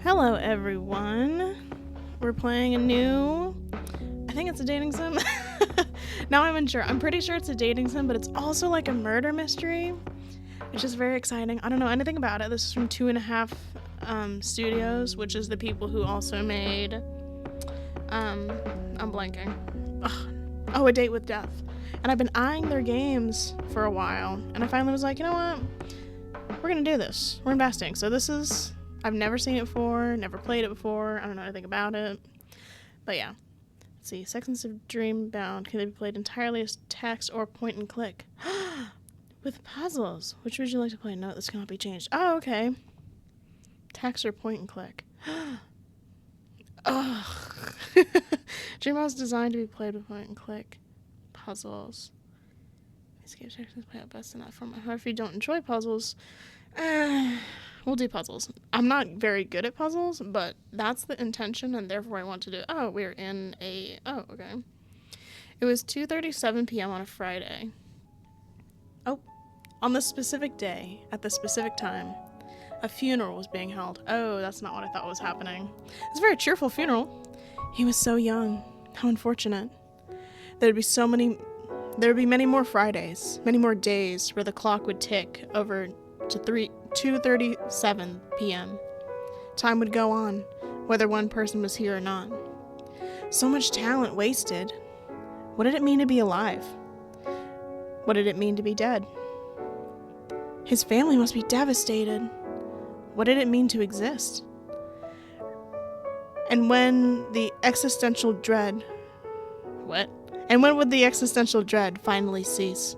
Hello, everyone. We're playing a new... I think it's a dating sim. Now I'm unsure. I'm pretty sure it's a dating sim, but it's also like a murder mystery, which is very exciting. I don't know anything about it. This is from 2.5 Studios, which is the people who also made... I'm blanking. Ugh. Oh, A Date with Death. And I've been eyeing their games for a while, and I finally was like, you know what? We're gonna do this. We're investing. So this is... I've never seen it before, never played it before, I don't know anything about it. But yeah. Let's see. Sections of Dreambound can they be played entirely as text or point and click? With puzzles. Which would you like to play? No, this cannot be changed. Oh, okay. Text or point and click. Ugh. Dreambound is designed to be played with point and click puzzles. Escape sections play out best in that format. However, if you don't enjoy puzzles, we'll do puzzles. I'm not very good at puzzles, but that's the intention, and therefore I want to do... Oh, we're in a... Oh, okay. It was 2:37 p.m. on a Friday. Oh, on the specific day, at the specific time, a funeral was being held. Oh, that's not what I thought was happening. It's a very cheerful funeral. He was so young. How unfortunate. There'd be many more Fridays, many more days where the clock would tick over to 2:37 p.m. Time would go on, whether one person was here or not. So much talent wasted. What did it mean to be alive? What did it mean to be dead? His family must be devastated. What did it mean to exist? And when the existential dread... What? And when would the existential dread finally cease?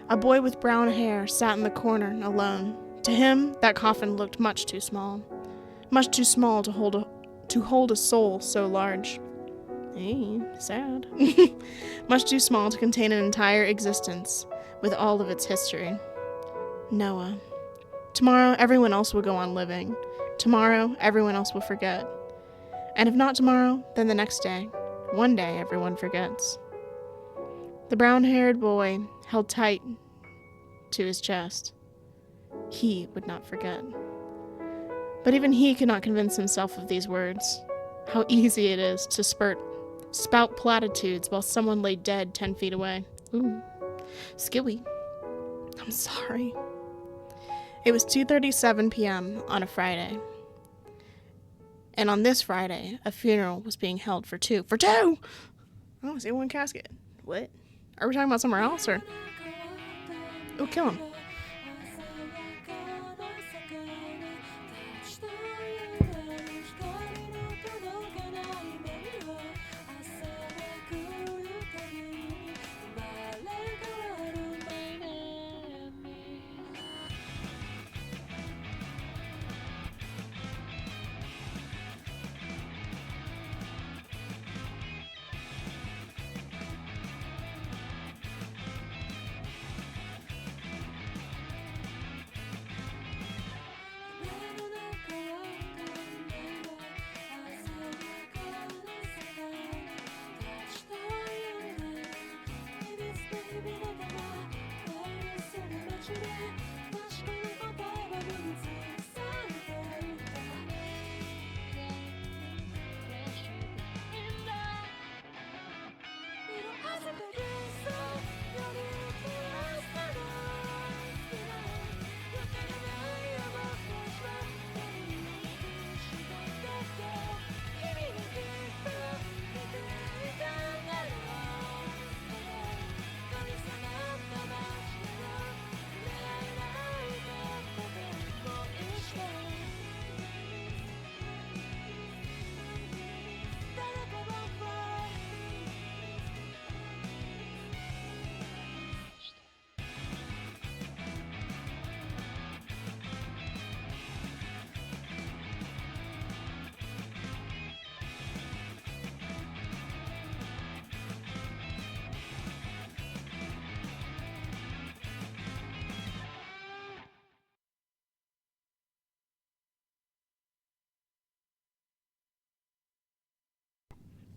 A boy with brown hair sat in the corner, alone. To him, that coffin looked much too small to hold a soul so large. Hey, sad. Much too small to contain an entire existence, with all of its history. Noah. Tomorrow, everyone else will go on living. Tomorrow, everyone else will forget. And if not tomorrow, then the next day. One day, everyone forgets. The brown-haired boy held tight to his chest. He would not forget. But even he could not convince himself of these words. How easy it is to spout platitudes while someone lay dead 10 feet away. Ooh, skilly. I'm sorry. It was 2:37 p.m. on a Friday. And on this Friday, a funeral was being held for two. For two! Oh, see one casket. What? Are we talking about somewhere else, or? Oh, kill him.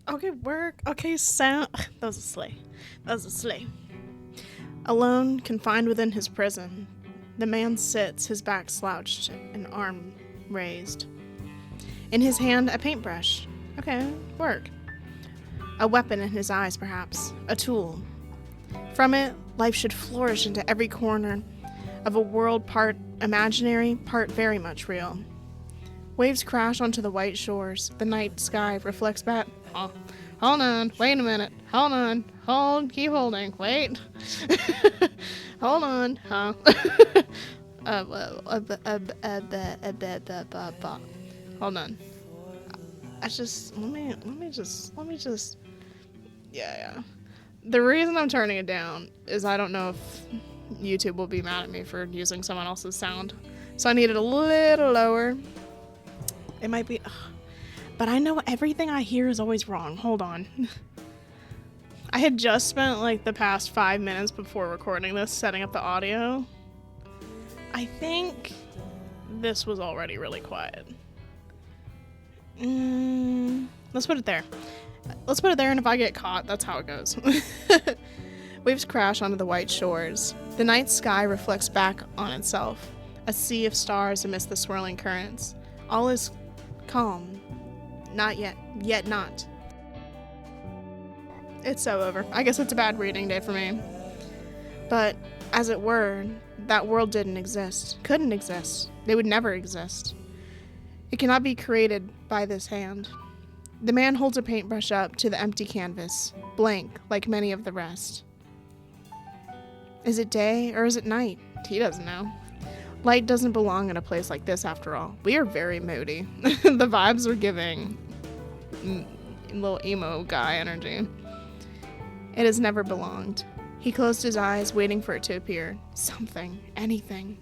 Okay, work. Okay, sound. That was a sleigh. That was a sleigh. Alone, confined within his prison, the man sits, his back slouched, an arm raised. In his hand, a paintbrush. Okay, work. A weapon in his eyes, perhaps. A tool. From it, life should flourish into every corner of a world part imaginary, part very much real. Waves crash onto the white shores. The night sky reflects back. Oh, hold on, wait a minute. Hold on, keep holding, wait. Hold on, huh? Hold on. Let me just. Yeah. The reason I'm turning it down is I don't know if YouTube will be mad at me for using someone else's sound. So I need it a little lower. It might be, but I know everything I hear is always wrong. Hold on. I had just spent like the past 5 minutes before recording this setting up the audio. I think this was already really quiet. Let's put it there. And if I get caught, that's how it goes. Waves crash onto the white shores. The night sky reflects back on itself, a sea of stars amidst the swirling currents. All is calm. Not yet not. It's so over. I guess it's a bad reading day for me. But, as it were, that world didn't exist. Couldn't exist. They would never exist. It cannot be created by this hand. The man holds a paintbrush up to the empty canvas, blank like many of the rest. Is it day or is it night? He doesn't know. Light doesn't belong in a place like this after all. We are very moody. The vibes are giving little emo guy energy. It has never belonged. He closed his eyes, waiting for it to appear. Something, anything.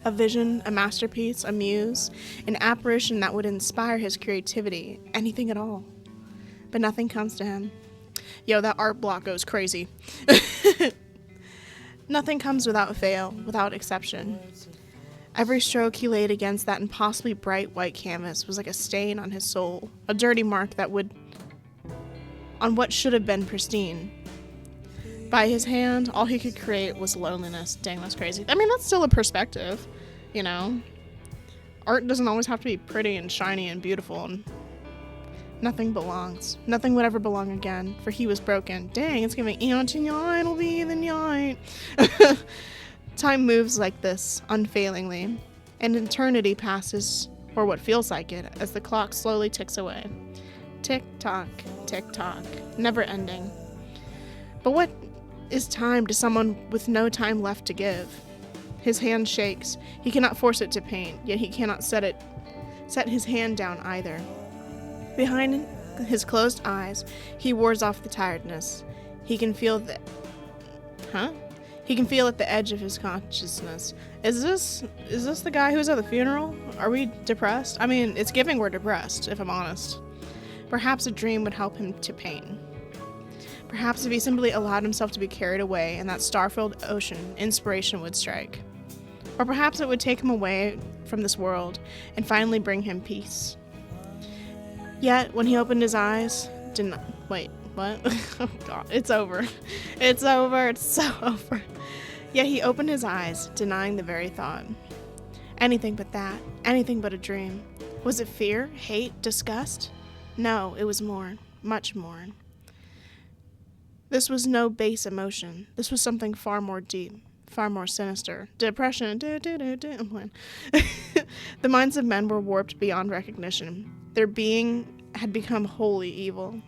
A vision, a masterpiece, a muse, an apparition that would inspire his creativity, anything at all. But nothing comes to him. Yo, that art block goes crazy. Nothing comes without fail, without exception. Every stroke he laid against that impossibly bright white canvas was like a stain on his soul, a dirty mark that would on what should have been pristine. By his hand, all he could create was loneliness. Dang, that's crazy. I mean, that's still a perspective, you know? Art doesn't always have to be pretty and shiny and beautiful, and nothing belongs. Nothing would ever belong again, for he was broken. Dang, it's giving eon to night will be the night. Time moves like this, unfailingly, and eternity passes, or what feels like it, as the clock slowly ticks away. Tick-tock, tick-tock, never ending. But what is time to someone with no time left to give? His hand shakes. He cannot force it to paint, yet he cannot set his hand down either. Behind his closed eyes, he wars off the tiredness. He can feel He can feel at the edge of his consciousness. Is this the guy who's at the funeral? Are we depressed? I mean, it's giving we're depressed, if I'm honest. Perhaps a dream would help him to paint. Perhaps if he simply allowed himself to be carried away in that star-filled ocean, inspiration would strike. Or perhaps it would take him away from this world and finally bring him peace. Yet, when he opened his eyes, wait, what? Oh god, it's over. It's over, it's so over. Yet he opened his eyes, denying the very thought. Anything but that, anything but a dream. Was it fear, hate, disgust? No, it was more, much more. This was no base emotion. This was something far more deep, far more sinister. Depression. The minds of men were warped beyond recognition. Their being had become wholly evil.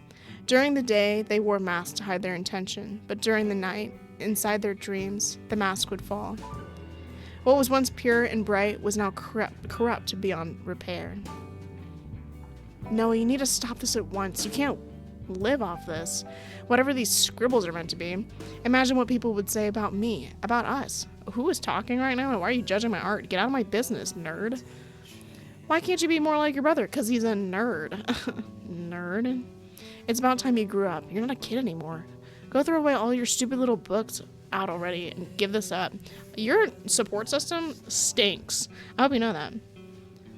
During the day, they wore masks to hide their intention, but during the night, inside their dreams, the mask would fall. What was once pure and bright was now corrupt beyond repair. No, you need to stop this at once. You can't live off this. Whatever these scribbles are meant to be. Imagine what people would say about me, about us. Who is talking right now and why are you judging my art? Get out of my business, nerd. Why can't you be more like your brother? Because he's a nerd. Nerd. It's about time you grew up. You're not a kid anymore. Go throw away all your stupid little books out already and give this up. Your support system stinks. I hope you know that.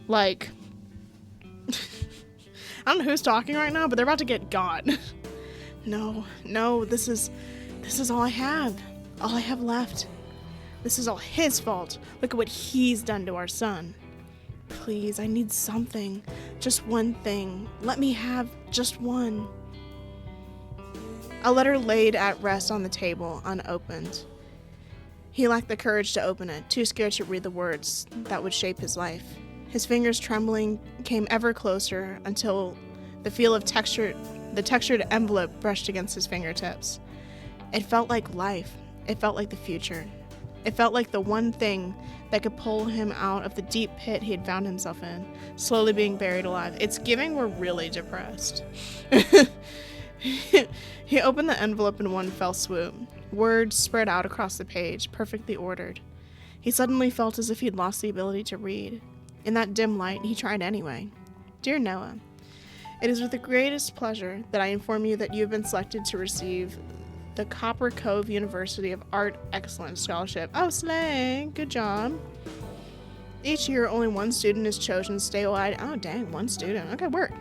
Like, I don't know who's talking right now, but they're about to get got. No, this is all I have. All I have left. This is all his fault. Look at what he's done to our son. Please, I need something. Just one thing. Let me have just one. A letter laid at rest on the table, unopened. He lacked the courage to open it, too scared to read the words that would shape his life. His fingers, trembling, came ever closer until the feel of the textured envelope brushed against his fingertips. It felt like life. It felt like the future. It felt like the one thing that could pull him out of the deep pit he had found himself in, slowly being buried alive. It's giving we're really depressed. He opened the envelope in one fell swoop. Words spread out across the page, perfectly ordered. He suddenly felt as if he'd lost the ability to read. In that dim light, he tried anyway. Dear Noah, it is with the greatest pleasure that I inform you that you have been selected to receive the Copper Cove University of Art Excellence Scholarship. Oh, slay! Good job. Each year, only one student is chosen statewide. Oh, dang, one student. Okay, work.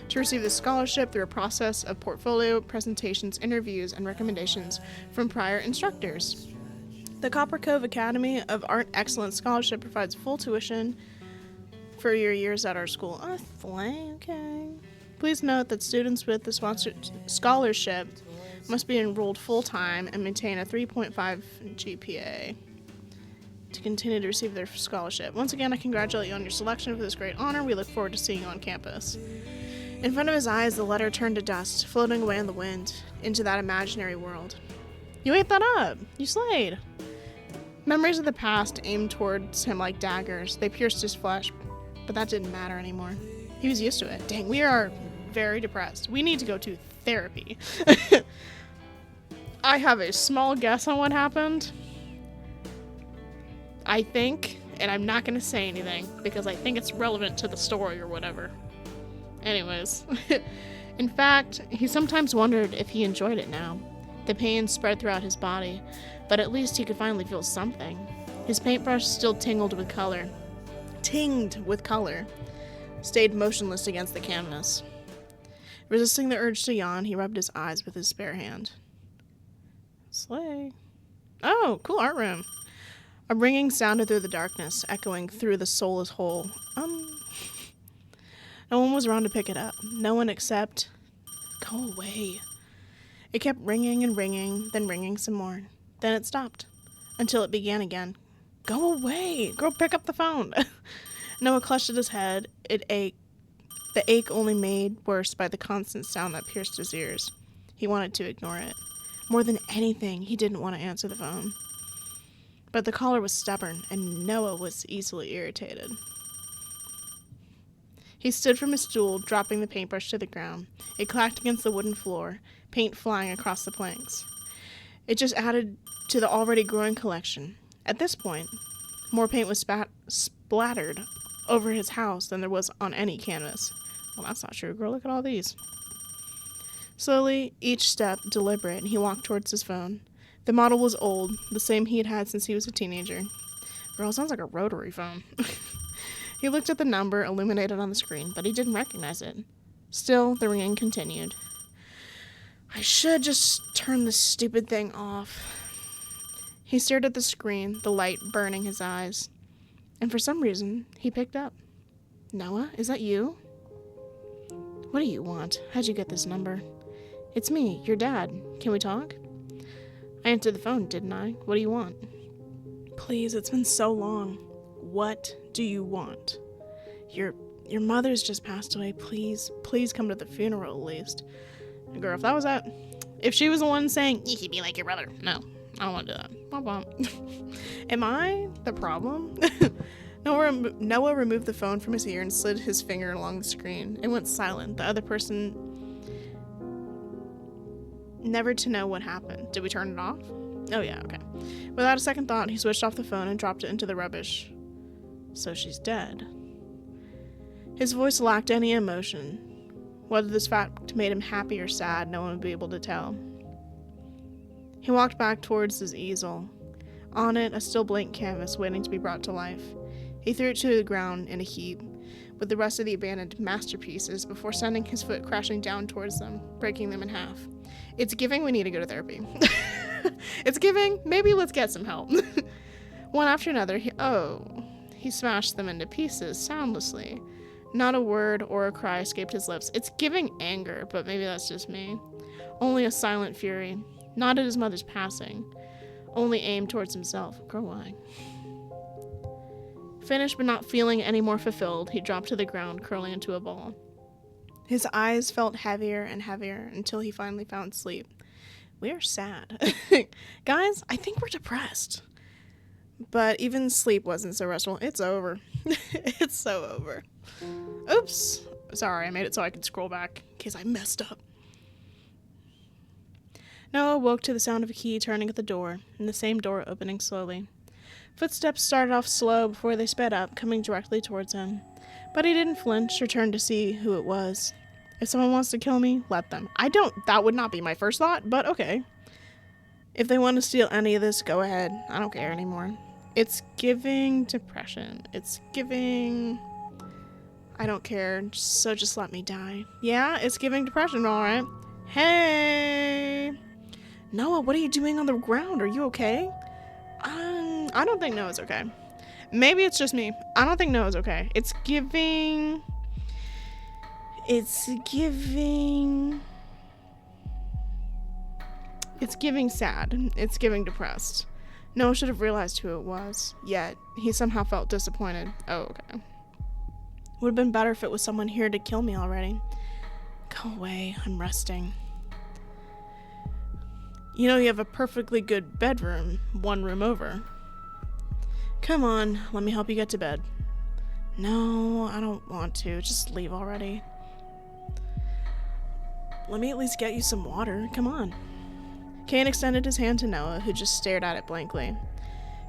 To receive the scholarship through a process of portfolio, presentations, interviews, and recommendations from prior instructors. The Copper Cove Academy of Art Excellence Scholarship provides full tuition for your years at our school. Oh, slay, okay. Please note that students with the sponsored scholarship must be enrolled full-time and maintain a 3.5 GPA to continue to receive their scholarship. Once again, I congratulate you on your selection for this great honor. We look forward to seeing you on campus. In front of his eyes, the letter turned to dust, floating away in the wind, into that imaginary world. You ate that up! You slayed! Memories of the past aimed towards him like daggers. They pierced his flesh, but that didn't matter anymore. He was used to it. Dang, we are very depressed. We need to go to therapy. I have a small guess on what happened. I think, and I'm not going to say anything because I think it's relevant to the story or whatever. Anyways, in fact, he sometimes wondered if he enjoyed it now. The pain spread throughout his body, but at least he could finally feel something. His paintbrush still tinged with color, stayed motionless against the canvas. Resisting the urge to yawn, he rubbed his eyes with his spare hand. Slay. Oh, cool art room. A ringing sounded through the darkness, echoing through the soulless hole. No one was around to pick it up. No one except... Go away. It kept ringing and ringing, then ringing some more. Then it stopped, until it began again. Go away! Girl, pick up the phone! Noah clutched at his head. It ached. The ache only made worse by the constant sound that pierced his ears. He wanted to ignore it. More than anything, he didn't want to answer the phone. But the caller was stubborn, and Noah was easily irritated. He stood from his stool, dropping the paintbrush to the ground. It clacked against the wooden floor, paint flying across the planks. It just added to the already growing collection. At this point, more paint was splattered over his house than there was on any canvas. Well, that's not true, girl. Look at all these. Slowly, each step deliberate, and he walked towards his phone. The model was old, the same he had had since he was a teenager. Girl, sounds like a rotary phone. He looked at the number illuminated on the screen, but he didn't recognize it. Still, the ringing continued. I should just turn this stupid thing off. He stared at the screen, the light burning his eyes. And for some reason, he picked up. Noah, is that you? What do you want? How'd you get this number? It's me, your dad. Can we talk? I answered the phone, didn't I? What do you want? Please, it's been so long. What do you want? Your mother's just passed away. Please come to the funeral at least. Girl, if she was the one saying, you should be like your brother. No, I don't want to do that. Womp womp. Am I the problem? Noah removed the phone from his ear and slid his finger along the screen. It went silent. The other person never to know what happened. Did we turn it off? Oh yeah, okay. Without a second thought, he switched off the phone and dropped it into the rubbish. So she's dead. His voice lacked any emotion. Whether this fact made him happy or sad, no one would be able to tell. He walked back towards his easel. On it, a still blank canvas waiting to be brought to life. He threw it to the ground in a heap, with the rest of the abandoned masterpieces, before sending his foot crashing down towards them, breaking them in half. It's giving we need to go to therapy. It's giving maybe let's get some help. One after another, He smashed them into pieces soundlessly. Not a word or a cry escaped his lips. It's giving anger, but maybe that's just me. Only a silent fury. Not at his mother's passing. Only aimed towards himself. Growing. Finished but not feeling any more fulfilled, he dropped to the ground, curling into a ball. His eyes felt heavier and heavier until he finally found sleep. We are sad. Guys, I think we're depressed. But even sleep wasn't so restful. It's over. It's so over. Oops. Sorry, I made it so I could scroll back in case I messed up. Noah woke to the sound of a key turning at the door, and the same door opening slowly. Footsteps started off slow before they sped up, coming directly towards him. But he didn't flinch or turn to see who it was. If someone wants to kill me, let them. That would not be my first thought, but okay. If they want to steal any of this, go ahead. I don't care anymore. It's giving depression. It's giving... I don't care, so just let me die. Yeah, it's giving depression, alright. Hey! Noah, what are you doing on the ground? Are you okay? I don't think Noah's okay. Maybe it's just me. I don't think Noah's okay. It's giving sad. It's giving depressed. Noah should have realized who it was. Yet, he somehow felt disappointed. Oh, okay. Would have been better if it was someone here to kill me already. Go away. I'm resting. You know you have a perfectly good bedroom, one room over. Come on, let me help you get to bed. No, I don't want to. Just leave already. Let me at least get you some water. Come on. Kane extended his hand to Noah, who just stared at it blankly.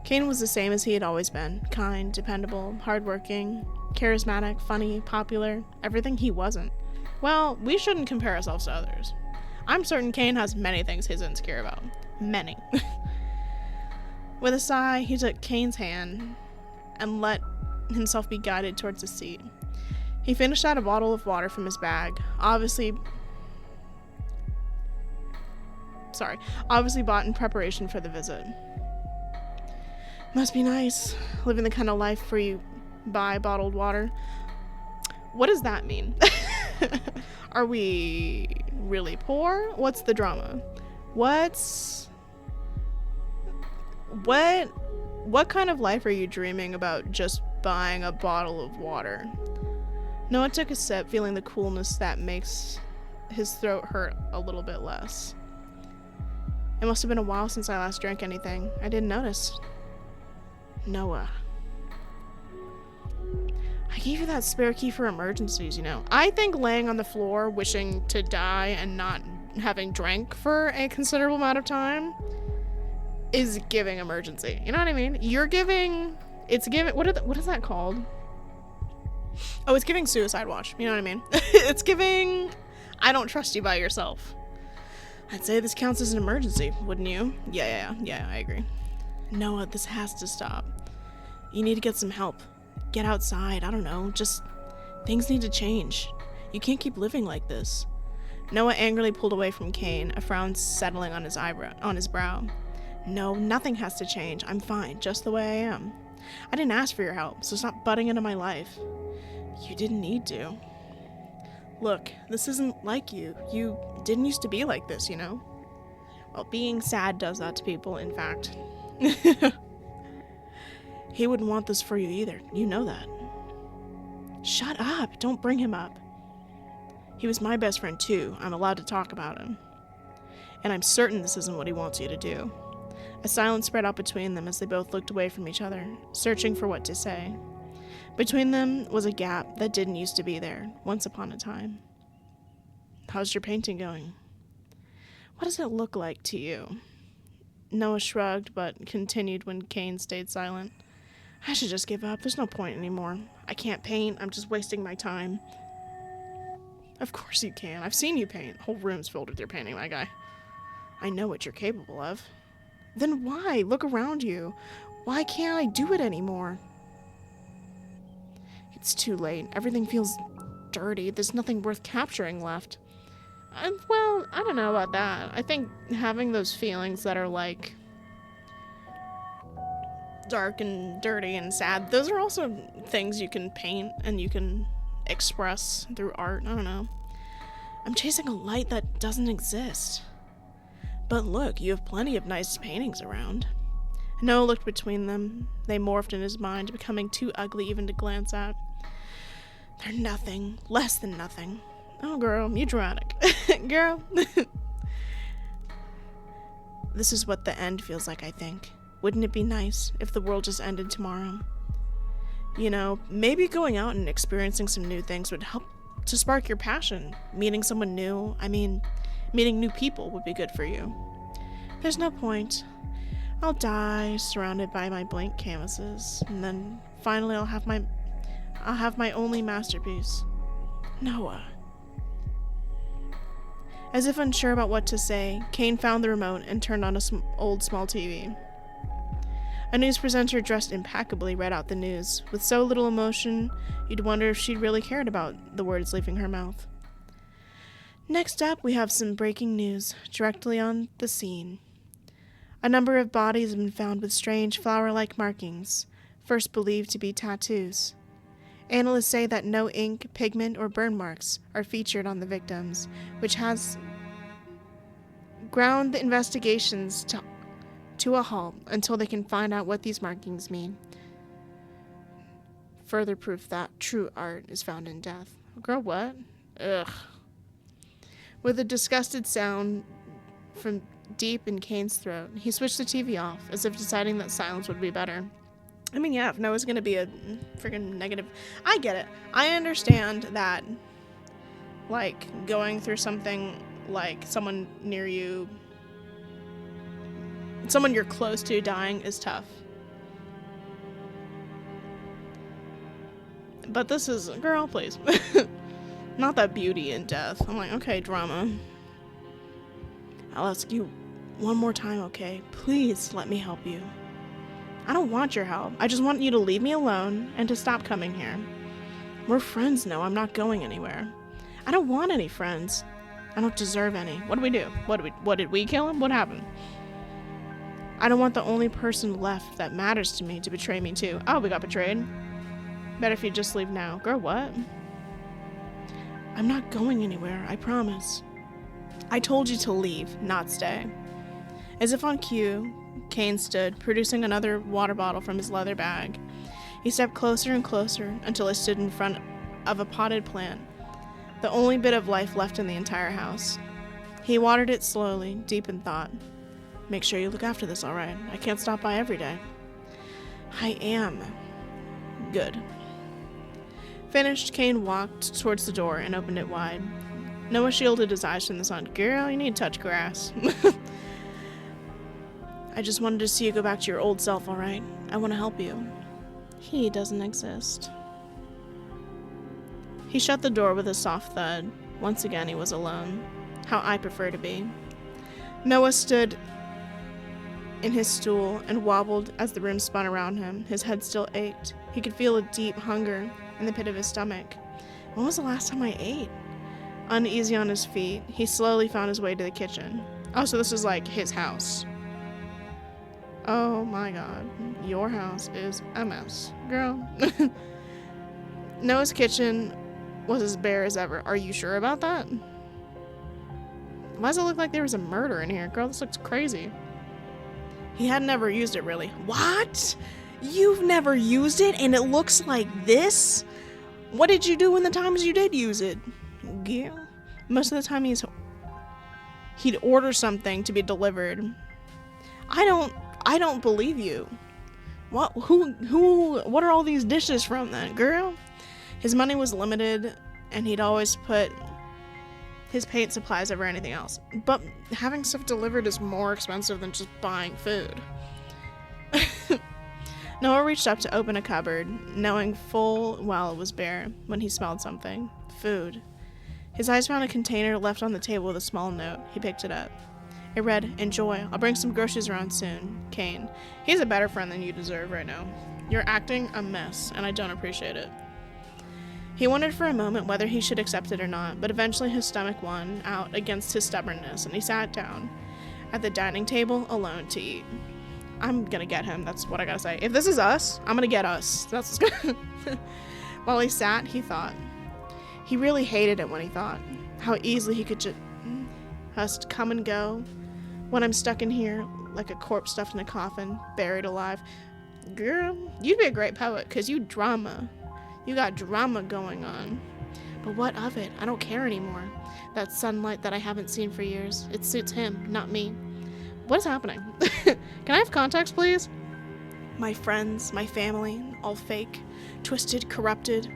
Kane was the same as he had always been. Kind, dependable, hardworking, charismatic, funny, popular. Everything he wasn't. Well, we shouldn't compare ourselves to others. I'm certain Kane has many things he's insecure about. Many. With a sigh, he took Kane's hand and let himself be guided towards the seat. He finished out a bottle of water from his bag, obviously bought in preparation for the visit. Must be nice, living the kind of life where you buy bottled water. What does that mean? Are we really poor? What's the drama? What kind of life are you dreaming about just buying a bottle of water? Noah took a sip, feeling the coolness that makes his throat hurt a little bit less. It must have been a while since I last drank anything. I didn't notice. Noah. I gave you that spare key for emergencies, you know. I think laying on the floor, wishing to die and not having drank for a considerable amount of time is giving emergency. You know what I mean? What is that called? Oh, it's giving suicide watch. You know what I mean? It's giving, I don't trust you by yourself. I'd say this counts as an emergency, wouldn't you? Yeah, I agree. Noah, this has to stop. You need to get some help. Get outside, I don't know, just things need to change. You can't keep living like this. Noah angrily pulled away from Kane, a frown settling on his brow. No, nothing has to change. I'm fine, just the way I am. I didn't ask for your help, so stop butting into my life. You didn't need to. Look, this isn't like you. You didn't used to be like this, you know? Well, being sad does that to people, in fact. He wouldn't want this for you either. You know that. Shut up. Don't bring him up. He was my best friend too. I'm allowed to talk about him. And I'm certain this isn't what he wants you to do. A silence spread out between them as they both looked away from each other, searching for what to say. Between them was a gap that didn't used to be there, once upon a time. How's your painting going? What does it look like to you? Noah shrugged, but continued when Kane stayed silent. I should just give up. There's no point anymore. I can't paint. I'm just wasting my time. Of course you can. I've seen you paint. The whole room's filled with your painting, my guy. I know what you're capable of. Then why? Look around you. Why can't I do it anymore? It's too late. Everything feels dirty. There's nothing worth capturing left. Well, I don't know about that. I think having those feelings that are like dark and dirty and sad, those are also things you can paint and you can express through art. I don't know. I'm chasing a light that doesn't exist. But look, you have plenty of nice paintings around. Noah looked between them. They morphed in his mind, becoming too ugly even to glance at. They're nothing. Less than nothing. Oh, girl, you dramatic. Girl. This is what the end feels like, I think. Wouldn't it be nice if the world just ended tomorrow? You know, maybe going out and experiencing some new things would help to spark your passion. Meeting someone new, meeting new people would be good for you. There's no point. I'll die surrounded by my blank canvases, and then finally I'll have my only masterpiece. Noah. As if unsure about what to say, Kane found the remote and turned on a old small TV. A news presenter dressed impeccably read out the news, with so little emotion you'd wonder if she'd really cared about the words leaving her mouth. Next up, we have some breaking news directly on the scene. A number of bodies have been found with strange flower-like markings, first believed to be tattoos. Analysts say that no ink, pigment, or burn marks are featured on the victims, which has ground the investigations to a halt until they can find out what these markings mean. Further proof that true art is found in death. Girl, what? Ugh. With a disgusted sound from deep in Kane's throat, he switched the TV off, as if deciding that silence would be better. I mean, yeah, if Noah's gonna be a freaking negative... I get it. I understand that, like, going through something like someone near you, someone you're close to dying is tough. But this is... Girl, please. Not that beauty in death. I'm like, okay, drama. I'll ask you one more time, okay? Please let me help you. I don't want your help. I just want you to leave me alone and to stop coming here. We're friends now. I'm not going anywhere. I don't want any friends. I don't deserve any. What did we do? What did we kill him? What happened? I don't want the only person left that matters to me to betray me too. Oh, we got betrayed. Better if you just leave now. Girl, what? I'm not going anywhere, I promise. I told you to leave, not stay. As if on cue, Kane stood, producing another water bottle from his leather bag. He stepped closer and closer until he stood in front of a potted plant, the only bit of life left in the entire house. He watered it slowly, deep in thought. Make sure you look after this, all right? I can't stop by every day. I am. Good. Finished, Kane walked towards the door and opened it wide. Noah shielded his eyes from the sun. Girl, you need to touch grass. I just wanted to see you go back to your old self, all right? I want to help you. He doesn't exist. He shut the door with a soft thud. Once again, he was alone. How I prefer to be. Noah stood in his stool and wobbled as the room spun around him. His head still ached. He could feel a deep hunger in the pit of his stomach. When was the last time I ate? Uneasy on his feet, he slowly found his way to the kitchen. Oh, so this is like his house. Oh my god. Your house is a mess, girl. Noah's kitchen was as bare as ever. Are you sure about that? Why does it look like there was a murder in here? Girl, this looks crazy. He had never used it, really. What? You've never used it and it looks like this? What did you do in the times you did use it? Yeah. Most of the time he'd order something to be delivered. I don't believe you. What are all these dishes from then, girl? His money was limited and he'd always put his paint supplies over anything else. But having stuff delivered is more expensive than just buying food. Noah reached up to open a cupboard, knowing full well it was bare, when he smelled something. Food. His eyes found a container left on the table with a small note. He picked it up. It read, "Enjoy. I'll bring some groceries around soon. Kane." He's a better friend than you deserve right now. You're acting a mess, and I don't appreciate it. He wondered for a moment whether he should accept it or not, but eventually his stomach won out against his stubbornness, and he sat down at the dining table alone to eat. I'm gonna get him. That's what I gotta say. If this is us, I'm gonna get us. That's what's gonna... While he sat, he thought. He really hated it when he thought. How easily he could just come and go. When I'm stuck in here, like a corpse stuffed in a coffin, buried alive. Girl, you'd be a great poet, because you drama. You got drama going on. But what of it? I don't care anymore. That sunlight that I haven't seen for years. It suits him, not me. What is happening? Can I have context, please? My friends, my family, all fake, twisted, corrupted,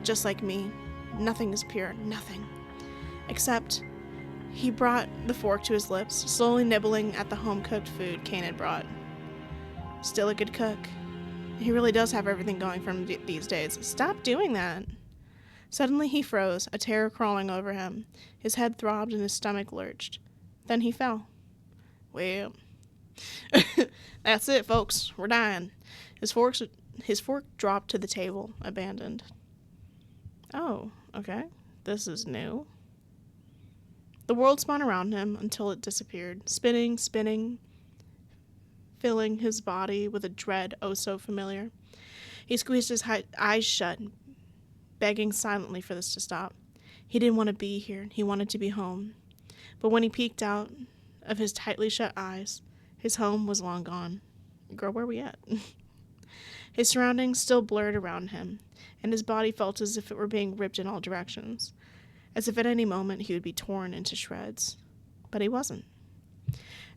just like me. Nothing is pure, nothing. Except, he brought the fork to his lips, slowly nibbling at the home-cooked food Kane had brought. Still a good cook. He really does have everything going for him these days. Stop doing that. Suddenly he froze, a terror crawling over him. His head throbbed and his stomach lurched. Then he fell. Well, that's it, folks. We're dying. His fork dropped to the table, abandoned. Oh, okay. This is new. The world spun around him until it disappeared, spinning, filling his body with a dread oh so familiar. He squeezed his eyes shut, begging silently for this to stop. He didn't want to be here. He wanted to be home. But when he peeked out of his tightly shut eyes, his home was long gone. Girl, where we at? His surroundings still blurred around him, and his body felt as if it were being ripped in all directions, as if at any moment he would be torn into shreds. But he wasn't.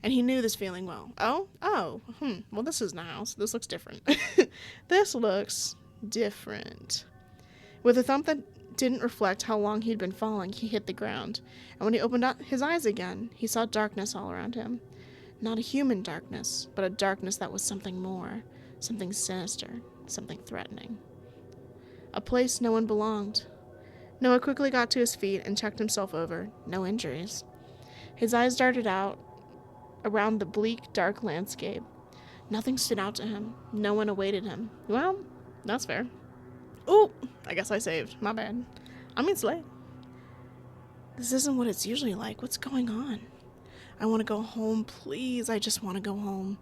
And he knew this feeling well. Well, this is nice. This looks different. This looks different. With a thump that didn't reflect how long he'd been falling, he hit the ground. And when he opened up his eyes again, he saw darkness all around him. Not a human darkness, but a darkness that was something more, something sinister, something threatening. A place no one belonged. Noah quickly got to his feet and checked himself over. No injuries. His eyes darted out around the bleak, dark landscape. Nothing stood out to him. No one awaited him. Well, that's fair. Ooh, I guess I saved. My bad. I mean, slay. This isn't what it's usually like. What's going on? I want to go home, please. I just want to go home.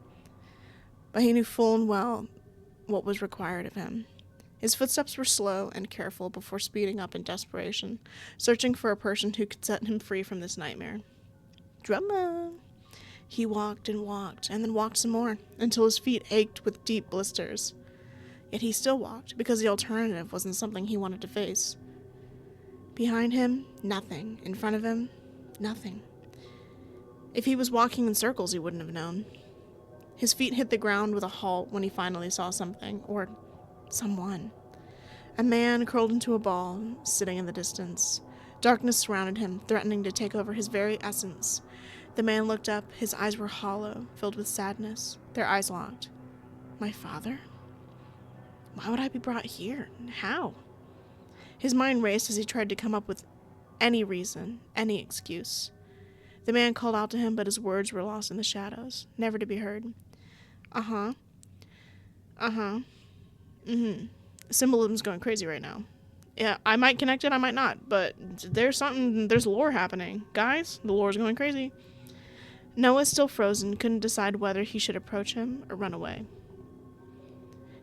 But he knew full and well what was required of him. His footsteps were slow and careful before speeding up in desperation, searching for a person who could set him free from this nightmare. Drama. He walked and then walked some more, until his feet ached with deep blisters. Yet he still walked, because the alternative wasn't something he wanted to face. Behind him, nothing. In front of him, nothing. If he was walking in circles, he wouldn't have known. His feet hit the ground with a halt when he finally saw something, or someone. A man curled into a ball, sitting in the distance. Darkness surrounded him, threatening to take over his very essence. The man looked up. His eyes were hollow, filled with sadness. Their eyes locked. My father? Why would I be brought here? How? His mind raced as he tried to come up with any reason, any excuse. The man called out to him, but his words were lost in the shadows, never to be heard. Symbolism's going crazy right now. Yeah, I might connect it, I might not, but there's lore happening. Guys, the lore's going crazy. Noah, still frozen, couldn't decide whether he should approach him or run away.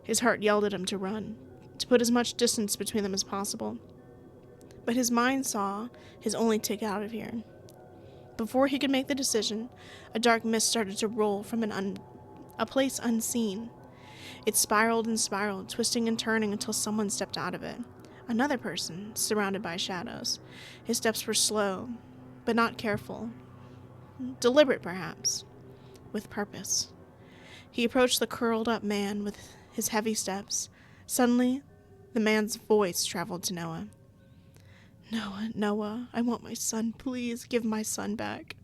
His heart yelled at him to run, to put as much distance between them as possible. But his mind saw his only ticket out of here. Before he could make the decision, a dark mist started to roll from a place unseen. It spiraled and spiraled, twisting and turning until someone stepped out of it. Another person, surrounded by shadows. His steps were slow, but not careful. Deliberate, perhaps. With purpose. He approached the curled-up man with his heavy steps. Suddenly, the man's voice traveled to Noah. Noah, I want my son. Please give my son back.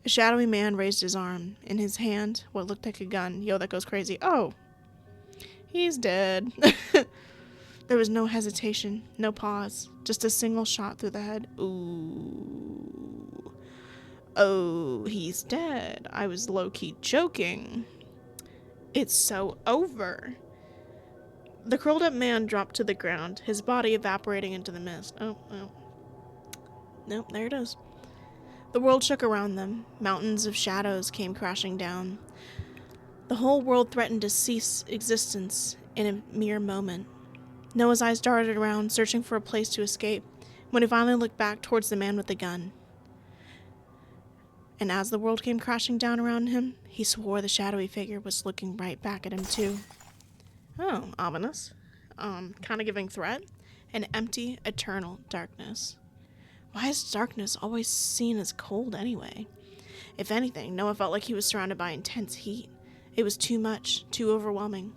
A shadowy man raised his arm. In his hand, what looked like a gun. Yo, that goes crazy. Oh, he's dead. There was no hesitation, no pause, just a single shot through the head. Ooh. Oh, he's dead. I was low-key joking. It's so over. The curled-up man dropped to the ground, his body evaporating into the mist. Oh. Nope, there it is. The world shook around them. Mountains of shadows came crashing down. The whole world threatened to cease existence in a mere moment. Noah's eyes darted around, searching for a place to escape, when he finally looked back towards the man with the gun. And as the world came crashing down around him, he swore the shadowy figure was looking right back at him too. Oh, ominous. Kind of giving threat. An empty, eternal darkness. Why is darkness always seen as cold anyway? If anything, Noah felt like he was surrounded by intense heat. It was too much, too overwhelming.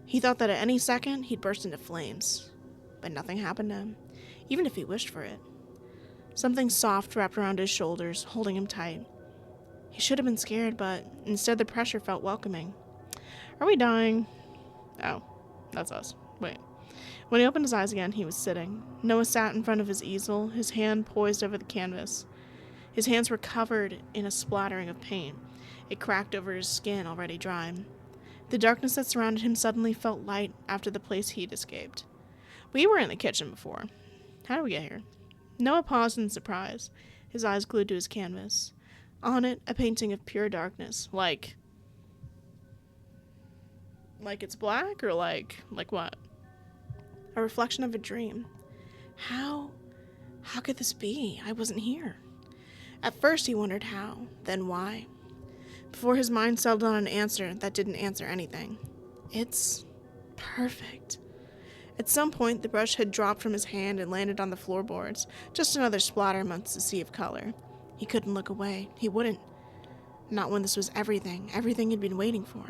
He thought that at any second, he'd burst into flames. But nothing happened to him, even if he wished for it. Something soft wrapped around his shoulders, holding him tight. He should have been scared, but instead the pressure felt welcoming. Are we dying? Oh, that's us. Wait. When he opened his eyes again, he was sitting. Noah sat in front of his easel, his hand poised over the canvas. His hands were covered in a splattering of paint. It cracked over his skin, already dry. The darkness that surrounded him suddenly felt light after the place he'd escaped. We were in the kitchen before. How did we get here? Noah paused in surprise, his eyes glued to his canvas. On it, a painting of pure darkness, like it's black, or like what? A reflection of a dream. How could this be? I wasn't here. At first he wondered how, then why. Before his mind settled on an answer that didn't answer anything. It's perfect. At some point, the brush had dropped from his hand and landed on the floorboards, just another splatter amongst the sea of color. He couldn't look away. He wouldn't. Not when this was everything he'd been waiting for.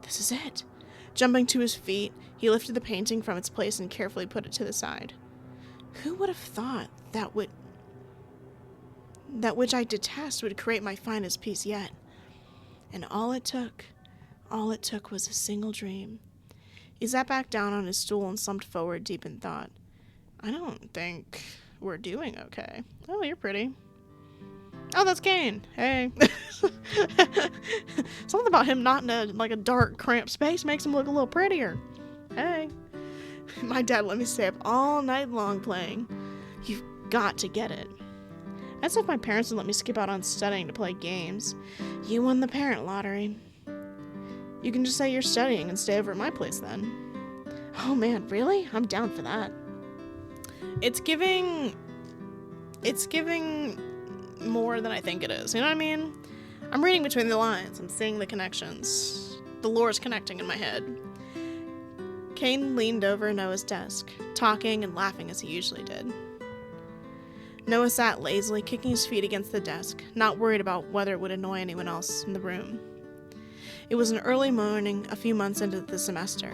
This is it. Jumping to his feet, he lifted the painting from its place and carefully put it to the side. Who would have thought that which I detest would create my finest piece yet? And all it took was a single dream. He sat back down on his stool and slumped forward, deep in thought. I don't think we're doing okay. Oh, you're pretty. Oh, that's Kane. Hey. Something about him not in a dark, cramped space makes him look a little prettier. Hey. My dad let me stay up all night long playing. You've got to get it. As if my parents would let me skip out on studying to play games. You won the parent lottery. You can just say you're studying and stay over at my place then. Oh man, really? I'm down for that. It's giving more than I think it is. You know what I mean? I'm reading between the lines. I'm seeing the connections. The lore's connecting in my head. Kane leaned over Noah's desk, talking and laughing as he usually did. Noah sat lazily, kicking his feet against the desk, not worried about whether it would annoy anyone else in the room. It was an early morning, a few months into the semester.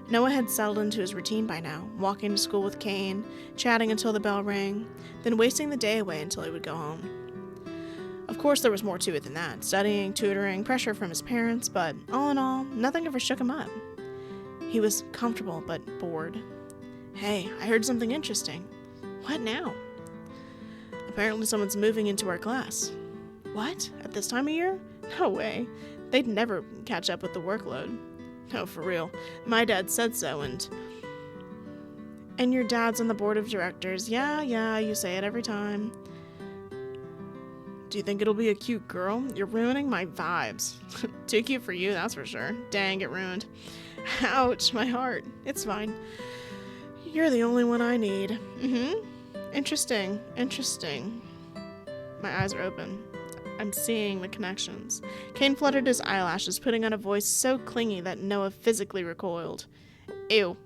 Noah had settled into his routine by now, walking to school with Kane, chatting until the bell rang, then wasting the day away until he would go home. Of course, there was more to it than that, studying, tutoring, pressure from his parents, but all in all, nothing ever shook him up. He was comfortable, but bored. Hey, I heard something interesting. What now? Apparently someone's moving into our class. What? At this time of year? No way. They'd never catch up with the workload. No, for real. My dad said so, and your dad's on the board of directors. Yeah, you say it every time. Do you think it'll be a cute girl? You're ruining my vibes. Too cute for you, that's for sure. Dang, it ruined. Ouch, my heart. It's fine. You're the only one I need. Interesting. My eyes are open. I'm seeing the connections. Kane fluttered his eyelashes, putting on a voice so clingy that Noah physically recoiled. Ew.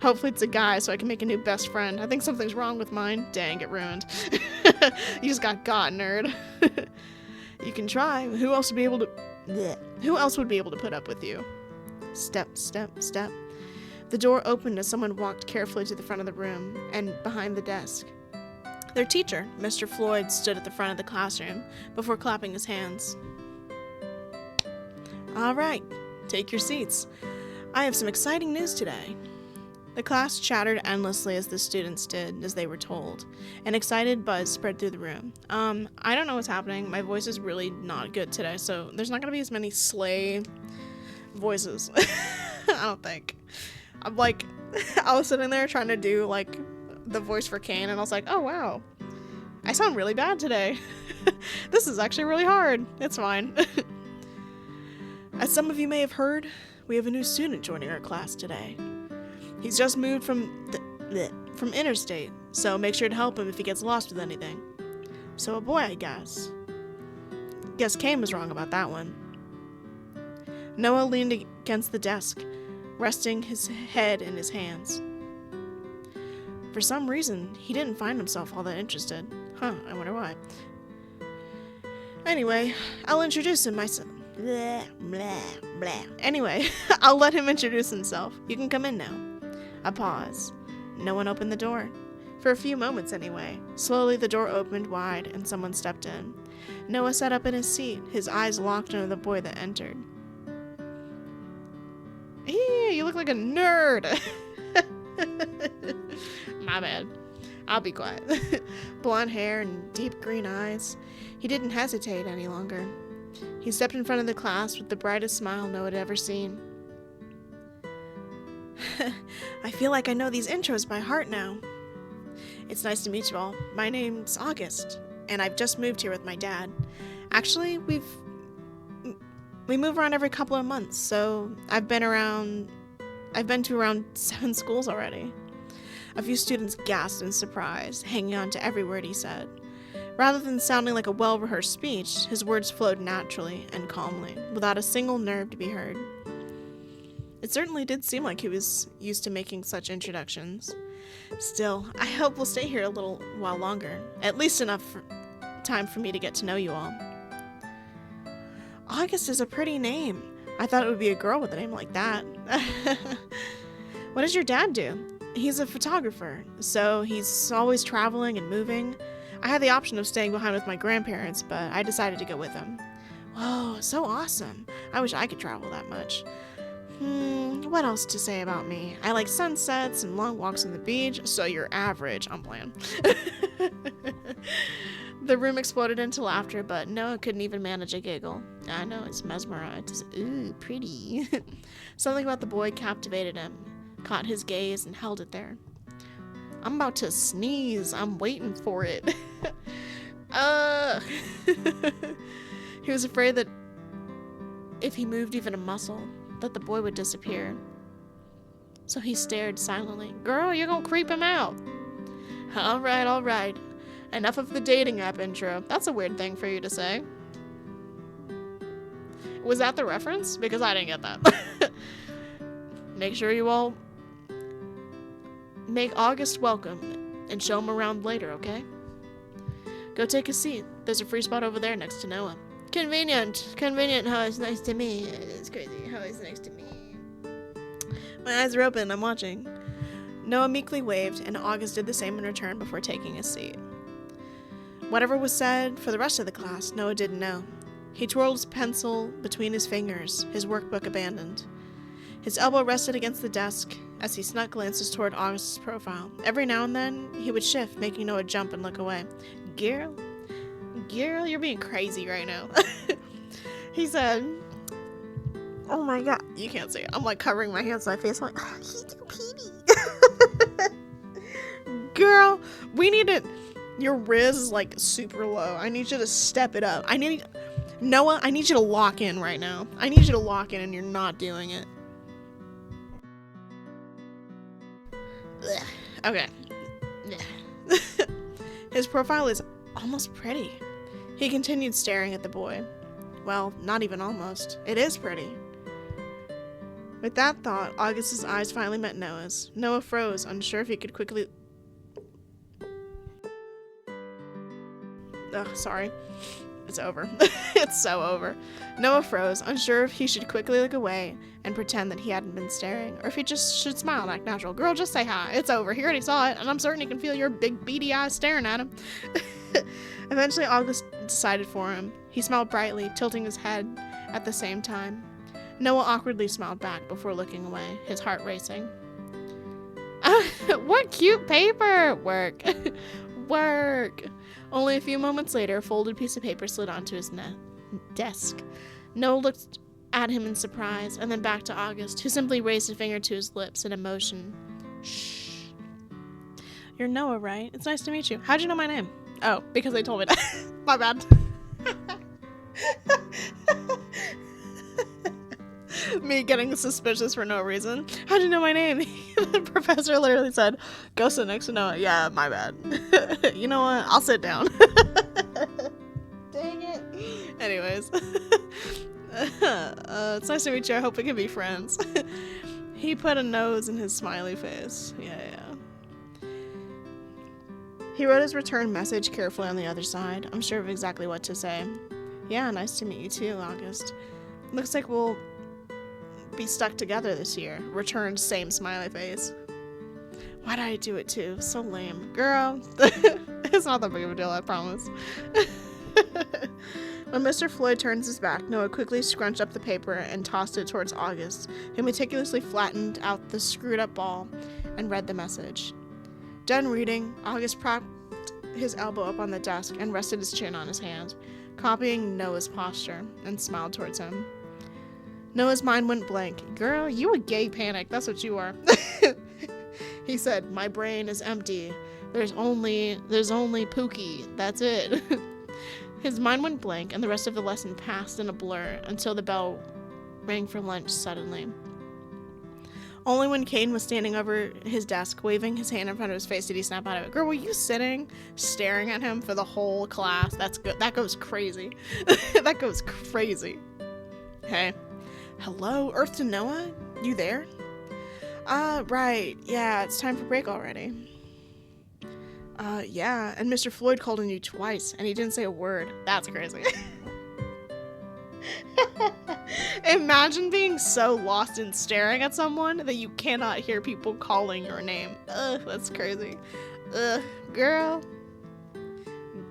Hopefully it's a guy so I can make a new best friend. I think something's wrong with mine. Dang, it ruined. You just got nerd. You can try. Who else would be able to put up with you? Step. The door opened as someone walked carefully to the front of the room and behind the desk. Their teacher, Mr. Floyd, stood at the front of the classroom before clapping his hands. All right, take your seats. I have some exciting news today. The class chattered endlessly as the students did as they were told. An excited buzz spread through the room. I don't know what's happening. My voice is really not good today, so there's not going to be as many sleigh voices. I don't think. I was sitting there trying to do, the voice for Kane, and I was like, oh, wow. I sound really bad today. This is actually really hard. It's fine. As some of you may have heard, we have a new student joining our class today. He's just moved from interstate, so make sure to help him if he gets lost with anything. So a boy, I guess. Guess Kane was wrong about that one. Noah leaned against the desk, resting his head in his hands. For some reason, he didn't find himself all that interested. Huh, I wonder why. Anyway, I'll introduce him myself. Blah, blah, blah. Anyway, I'll let him introduce himself. You can come in now. A pause. No one opened the door. For a few moments, anyway. Slowly, the door opened wide, and someone stepped in. Noah sat up in his seat, his eyes locked on the boy that entered. Hey, you look like a nerd! My bad. I'll be quiet. Blonde hair and deep green eyes. He didn't hesitate any longer. He stepped in front of the class with the brightest smile Noah had ever seen. I feel like I know these intros by heart now. It's nice to meet you all. My name's August, and I've just moved here with my dad. Actually, we move around every couple of months, so I've been to around 7 schools already. A few students gasped in surprise, hanging on to every word he said. Rather than sounding like a well-rehearsed speech, his words flowed naturally and calmly, without a single nerve to be heard. It certainly did seem like he was used to making such introductions. Still, I hope we'll stay here a little while longer, at least enough time for me to get to know you all. August is a pretty name. I thought it would be a girl with a name like that. What does your dad do? He's a photographer, so he's always traveling and moving. I had the option of staying behind with my grandparents, but I decided to go with him. Whoa, so awesome. I wish I could travel that much. What else to say about me? I like sunsets and long walks on the beach, so you're average. I'm playing. The room exploded into laughter, but Noah couldn't even manage a giggle. I know, it's mesmerized. Ooh, pretty. Something about the boy captivated him, caught his gaze, and held it there. I'm about to sneeze. I'm waiting for it. He was afraid that if he moved even a muscle, that the boy would disappear. So he stared silently. Girl, you're gonna creep him out. All right. Enough of the dating app intro. That's a weird thing for you to say. Was that the reference? Because I didn't get that. Make sure you all make August welcome and show him around later, okay? Go take a seat. There's a free spot over there next to Noah. Convenient how it's nice to me. It's crazy how it's nice to me. My eyes are open. I'm watching. Noah meekly waved, and August did the same in return before taking a seat. Whatever was said for the rest of the class, Noah didn't know. He twirled his pencil between his fingers, his workbook abandoned. His elbow rested against the desk as he snuck glances toward August's profile. Every now and then, he would shift, making Noah jump and look away. Girl, you're being crazy right now. He said, oh my god. You can't see it. I'm like covering my hands on my face. I'm like, oh, he's too peedy. Girl, we need to... Your riz is like super low. I need you to step it up. Noah, I need you to lock in right now. I need you to lock in and you're not doing it. Okay. His profile is almost pretty. He continued staring at the boy. Well, not even almost. It is pretty. With that thought, August's eyes finally met Noah's. Noah froze, unsure if he could quickly... Ugh, sorry. It's over. It's so over. Noah froze, unsure if he should quickly look away and pretend that he hadn't been staring, or if he just should smile and act natural. Girl, just say hi. It's over. He already saw it, and I'm certain he can feel your big beady eyes staring at him. Eventually, August decided for him. He smiled brightly, tilting his head at the same time. Noah awkwardly smiled back before looking away, his heart racing. What cute paper! Work. Work. Only a few moments later, a folded piece of paper slid onto his desk. Noah looked at him in surprise, and then back to August, who simply raised a finger to his lips in emotion. Shh. You're Noah, right? It's nice to meet you. How'd you know my name? Oh, because they told me that. My bad. Me getting suspicious for no reason. How'd you know my name? The professor literally said, go sit next to Noah. Yeah, my bad. You know what? I'll sit down. Dang it. Anyways. It's nice to meet you. I hope we can be friends. He put a nose in his smiley face. Yeah. He wrote his return message carefully on the other side, unsure of exactly what to say. Yeah, nice to meet you too, August. Looks like we'll be stuck together this year. Returned, same smiley face. Why did I do it too? So lame. Girl, it's not that big of a deal, I promise. When Mr. Floyd turns his back, Noah quickly scrunched up the paper and tossed it towards August, who meticulously flattened out the screwed up ball and read the message. Done reading, August propped his elbow up on the desk and rested his chin on his hand, copying Noah's posture, and smiled towards him. Noah's mind went blank. Girl, you a gay panic, that's what you are. He said, my brain is empty. There's only Pookie, that's it. His mind went blank, and the rest of the lesson passed in a blur until the bell rang for lunch suddenly. Only when Kane was standing over his desk, waving his hand in front of his face, did he snap out of it. Girl, were you sitting, staring at him for the whole class? That's good. That goes crazy. That goes crazy. Hey. Hello, Earth to Noah? You there? Right. Yeah, it's time for break already. Yeah, and Mr. Floyd called on you twice, and he didn't say a word. That's crazy. Imagine being so lost in staring at someone that you cannot hear people calling your name. Ugh, that's crazy. Ugh, girl,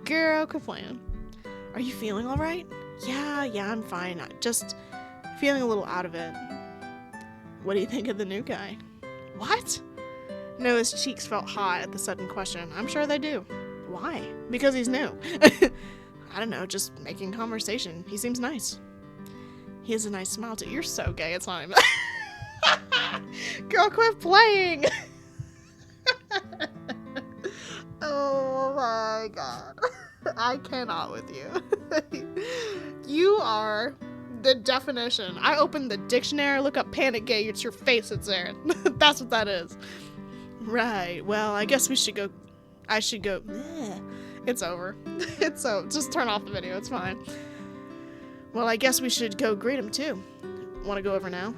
quit playing. Are you feeling all right? Yeah, I'm fine. Just feeling a little out of it. What do you think of the new guy? What? Noah's cheeks felt hot at the sudden question. I'm sure they do. Why? Because he's new. I don't know, just making conversation. He seems nice. He has a nice smile too. You're so gay, it's not even... Girl, quit playing! Oh my god. I cannot with you. You are the definition. I opened the dictionary, look up panic gay, it's your face that's there. That's what that is. Right, well, I guess we should go... I should go... It's over. It's over. Just turn off the video, it's fine. Well, I guess we should go greet him too. Want to go over now?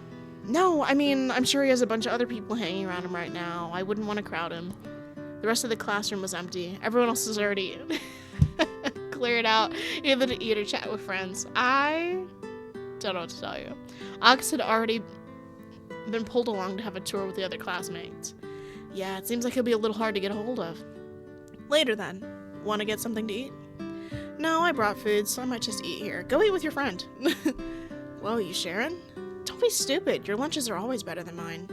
No, I mean, I'm sure he has a bunch of other people hanging around him right now. I wouldn't want to crowd him. The rest of the classroom was empty. Everyone else is already cleared out, either to eat or chat with friends. I don't know what to tell you. August had already been pulled along to have a tour with the other classmates. Yeah, it seems like he'll be a little hard to get a hold of. Later then. Want to get something to eat? No, I brought food, so I might just eat here. Go eat with your friend. Whoa, you sharing? Don't be stupid. Your lunches are always better than mine.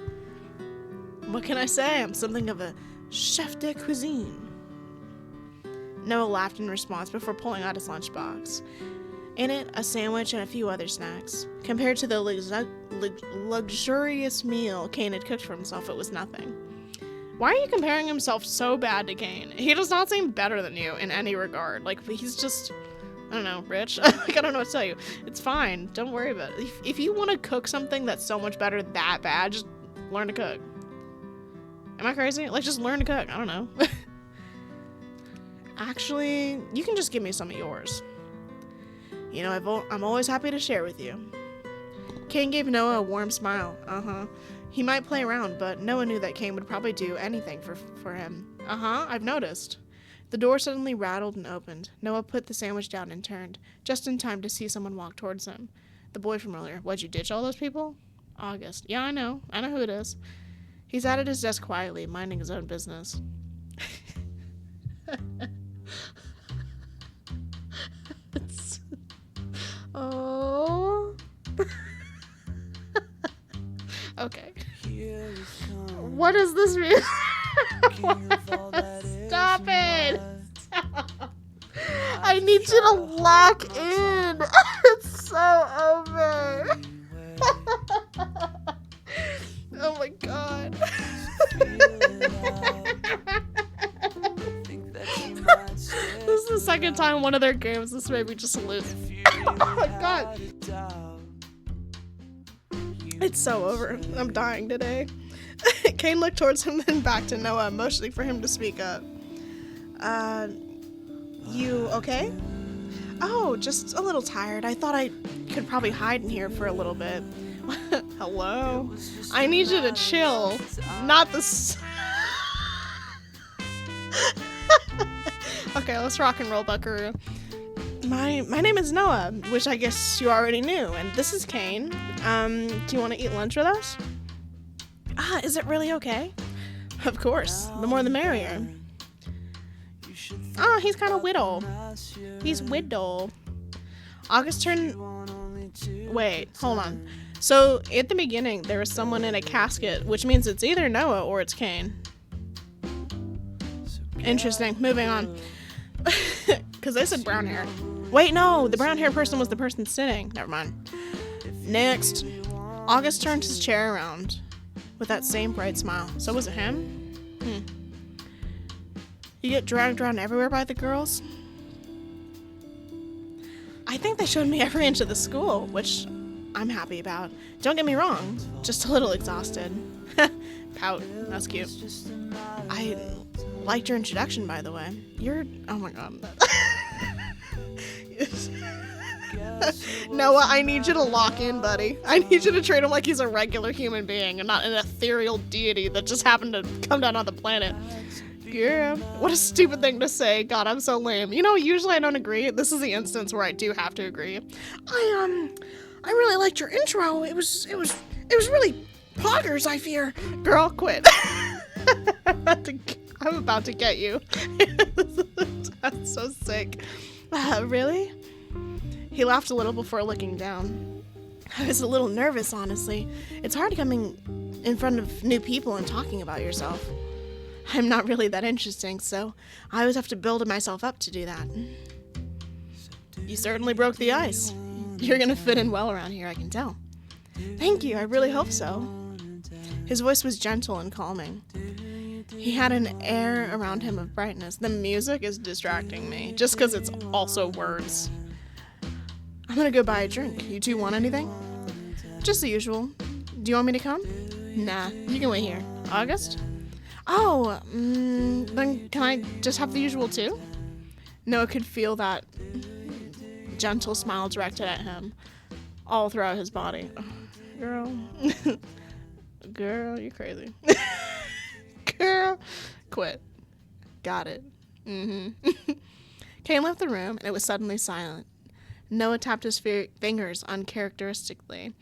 What can I say? I'm something of a chef de cuisine. Noah laughed in response before pulling out his lunchbox. In it, a sandwich and a few other snacks. Compared to the luxurious meal Kane had cooked for himself, it was nothing. Why are you comparing himself so bad to Kane? He does not seem better than you in any regard. Like, he's just, I don't know, rich. Like, I don't know what to tell you. It's fine. Don't worry about it. If you want to cook something that's so much better that bad, just learn to cook. Am I crazy? Like, just learn to cook. I don't know. Actually, you can just give me some of yours. You know, I'm always happy to share with you. Kane gave Noah a warm smile. He might play around, but Noah knew that Kane would probably do anything for him. I've noticed. The door suddenly rattled and opened. Noah put the sandwich down and turned, just in time to see someone walk towards him. The boy from earlier. What'd you ditch all those people? August. Yeah, I know who it is. He sat at his desk quietly, minding his own business. Oh. Okay. What does this mean? Stop it! I need you to lock in. It's so over. Oh my god. This is the second time one of their games this made me just lose. Oh my god. It's so over. I'm dying today. Kane looked towards him, then back to Noah, motioning for him to speak up. You okay? Oh, just a little tired. I thought I could probably hide in here for a little bit. Hello? I need you to chill. Not this. Okay, let's rock and roll, buckaroo. My name is Noah, which I guess you already knew, and this is Kane. Do you want to eat lunch with us? Is it really okay? Of course. The more the merrier. He's kind of whittle. He's whittle. August turned... Wait, hold on. So, at the beginning, there was someone in a casket, which means it's either Noah or it's Kane. Interesting. Moving on. Because I said brown hair. Wait, no! The brown hair person was the person sitting. Never mind. Next. August turned his chair around with that same bright smile. So was it him? You get dragged around everywhere by the girls? I think they showed me every inch of the school, which I'm happy about. Don't get me wrong, just a little exhausted. Pout. That's cute. I liked your introduction, by the way. Oh my god. Noah, I need you to lock in, buddy. I need you to treat him like he's a regular human being and not an ethereal deity that just happened to come down on the planet. Yeah, what a stupid thing to say. God, I'm so lame. You know, usually I don't agree. This is the instance where I do have to agree. I really liked your intro. It was really poggers, I fear. Girl, quit. I'm about to get you. That's so sick. Really? He laughed a little before looking down. I was a little nervous, honestly. It's hard coming in front of new people and talking about yourself. I'm not really that interesting, so I always have to build myself up to do that. You certainly broke the ice. You're gonna fit in well around here, I can tell. Thank you, I really hope so. His voice was gentle and calming. He had an air around him of brightness. The music is distracting me, just because it's also words. I'm gonna go buy a drink. You two want anything? Just the usual. Do you want me to come? Nah, you can wait here. August? Oh, then can I just have the usual too? Noah could feel that gentle smile directed at him all throughout his body. Girl. Girl, you're crazy. Girl. Quit. Got it. Kane left the room and it was suddenly silent. Noah tapped his fingers uncharacteristically,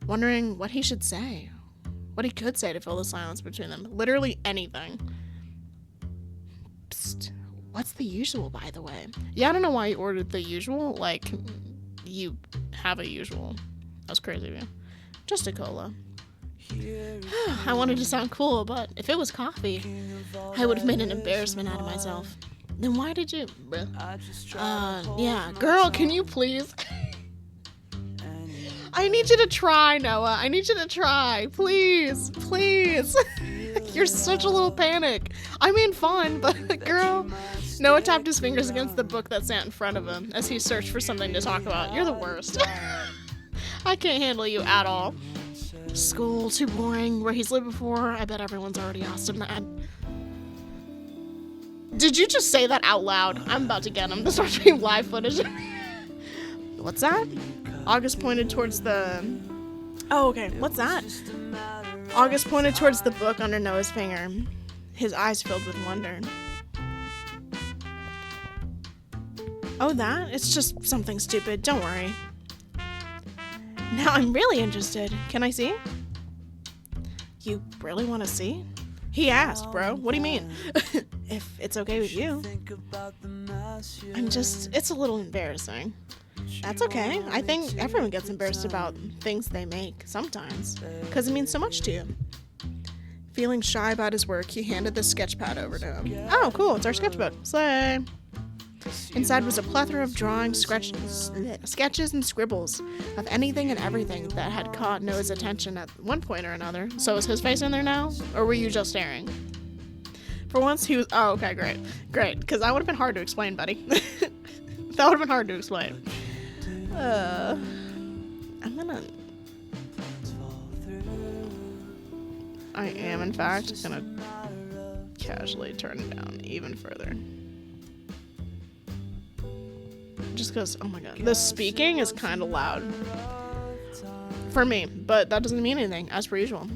wondering what he should say. What he could say to fill the silence between them. Literally anything. Psst. What's the usual, by the way? Yeah, I don't know why you ordered the usual. Like, you have a usual. That was crazy of you. Just a cola. I wanted to sound cool, but if it was coffee, I would have made an embarrassment out of myself. Then why did you... yeah. Girl, can you please... I need you to try, Noah. I need you to try. Please. Please. You're such a little panic. I mean fun, but girl. Noah tapped his fingers against the book that sat in front of him as he searched for something to talk about. You're the worst. I can't handle you at all. School, too boring. Where he's lived before, I bet everyone's already asked him that. Did you just say that out loud? I'm about to get him to start doing live footage. What's that? August pointed towards the... Oh, okay. What's that? August pointed towards the book under Noah's finger. His eyes filled with wonder. Oh, that? It's just something stupid. Don't worry. Now I'm really interested. Can I see? You really want to see? He asked, bro. What do you mean? If it's okay with you. It's a little embarrassing. That's okay. I think everyone gets embarrassed about things they make sometimes, because it means so much to you. Feeling shy about his work, he handed the sketch pad over to him. Oh, cool. It's our sketchbook. Slay. Inside was a plethora of drawings, sketches, and scribbles of anything and everything that had caught Noah's attention at one point or another. So is his face in there now? Or were you just staring? For once, he was... Oh, okay, great. Great, because that would have been hard to explain, buddy. That would have been hard to explain. I'm gonna... I am, in fact, gonna casually turn it down even further. Just because, oh my god, the speaking is kind of loud. For me, but that doesn't mean anything, as per usual.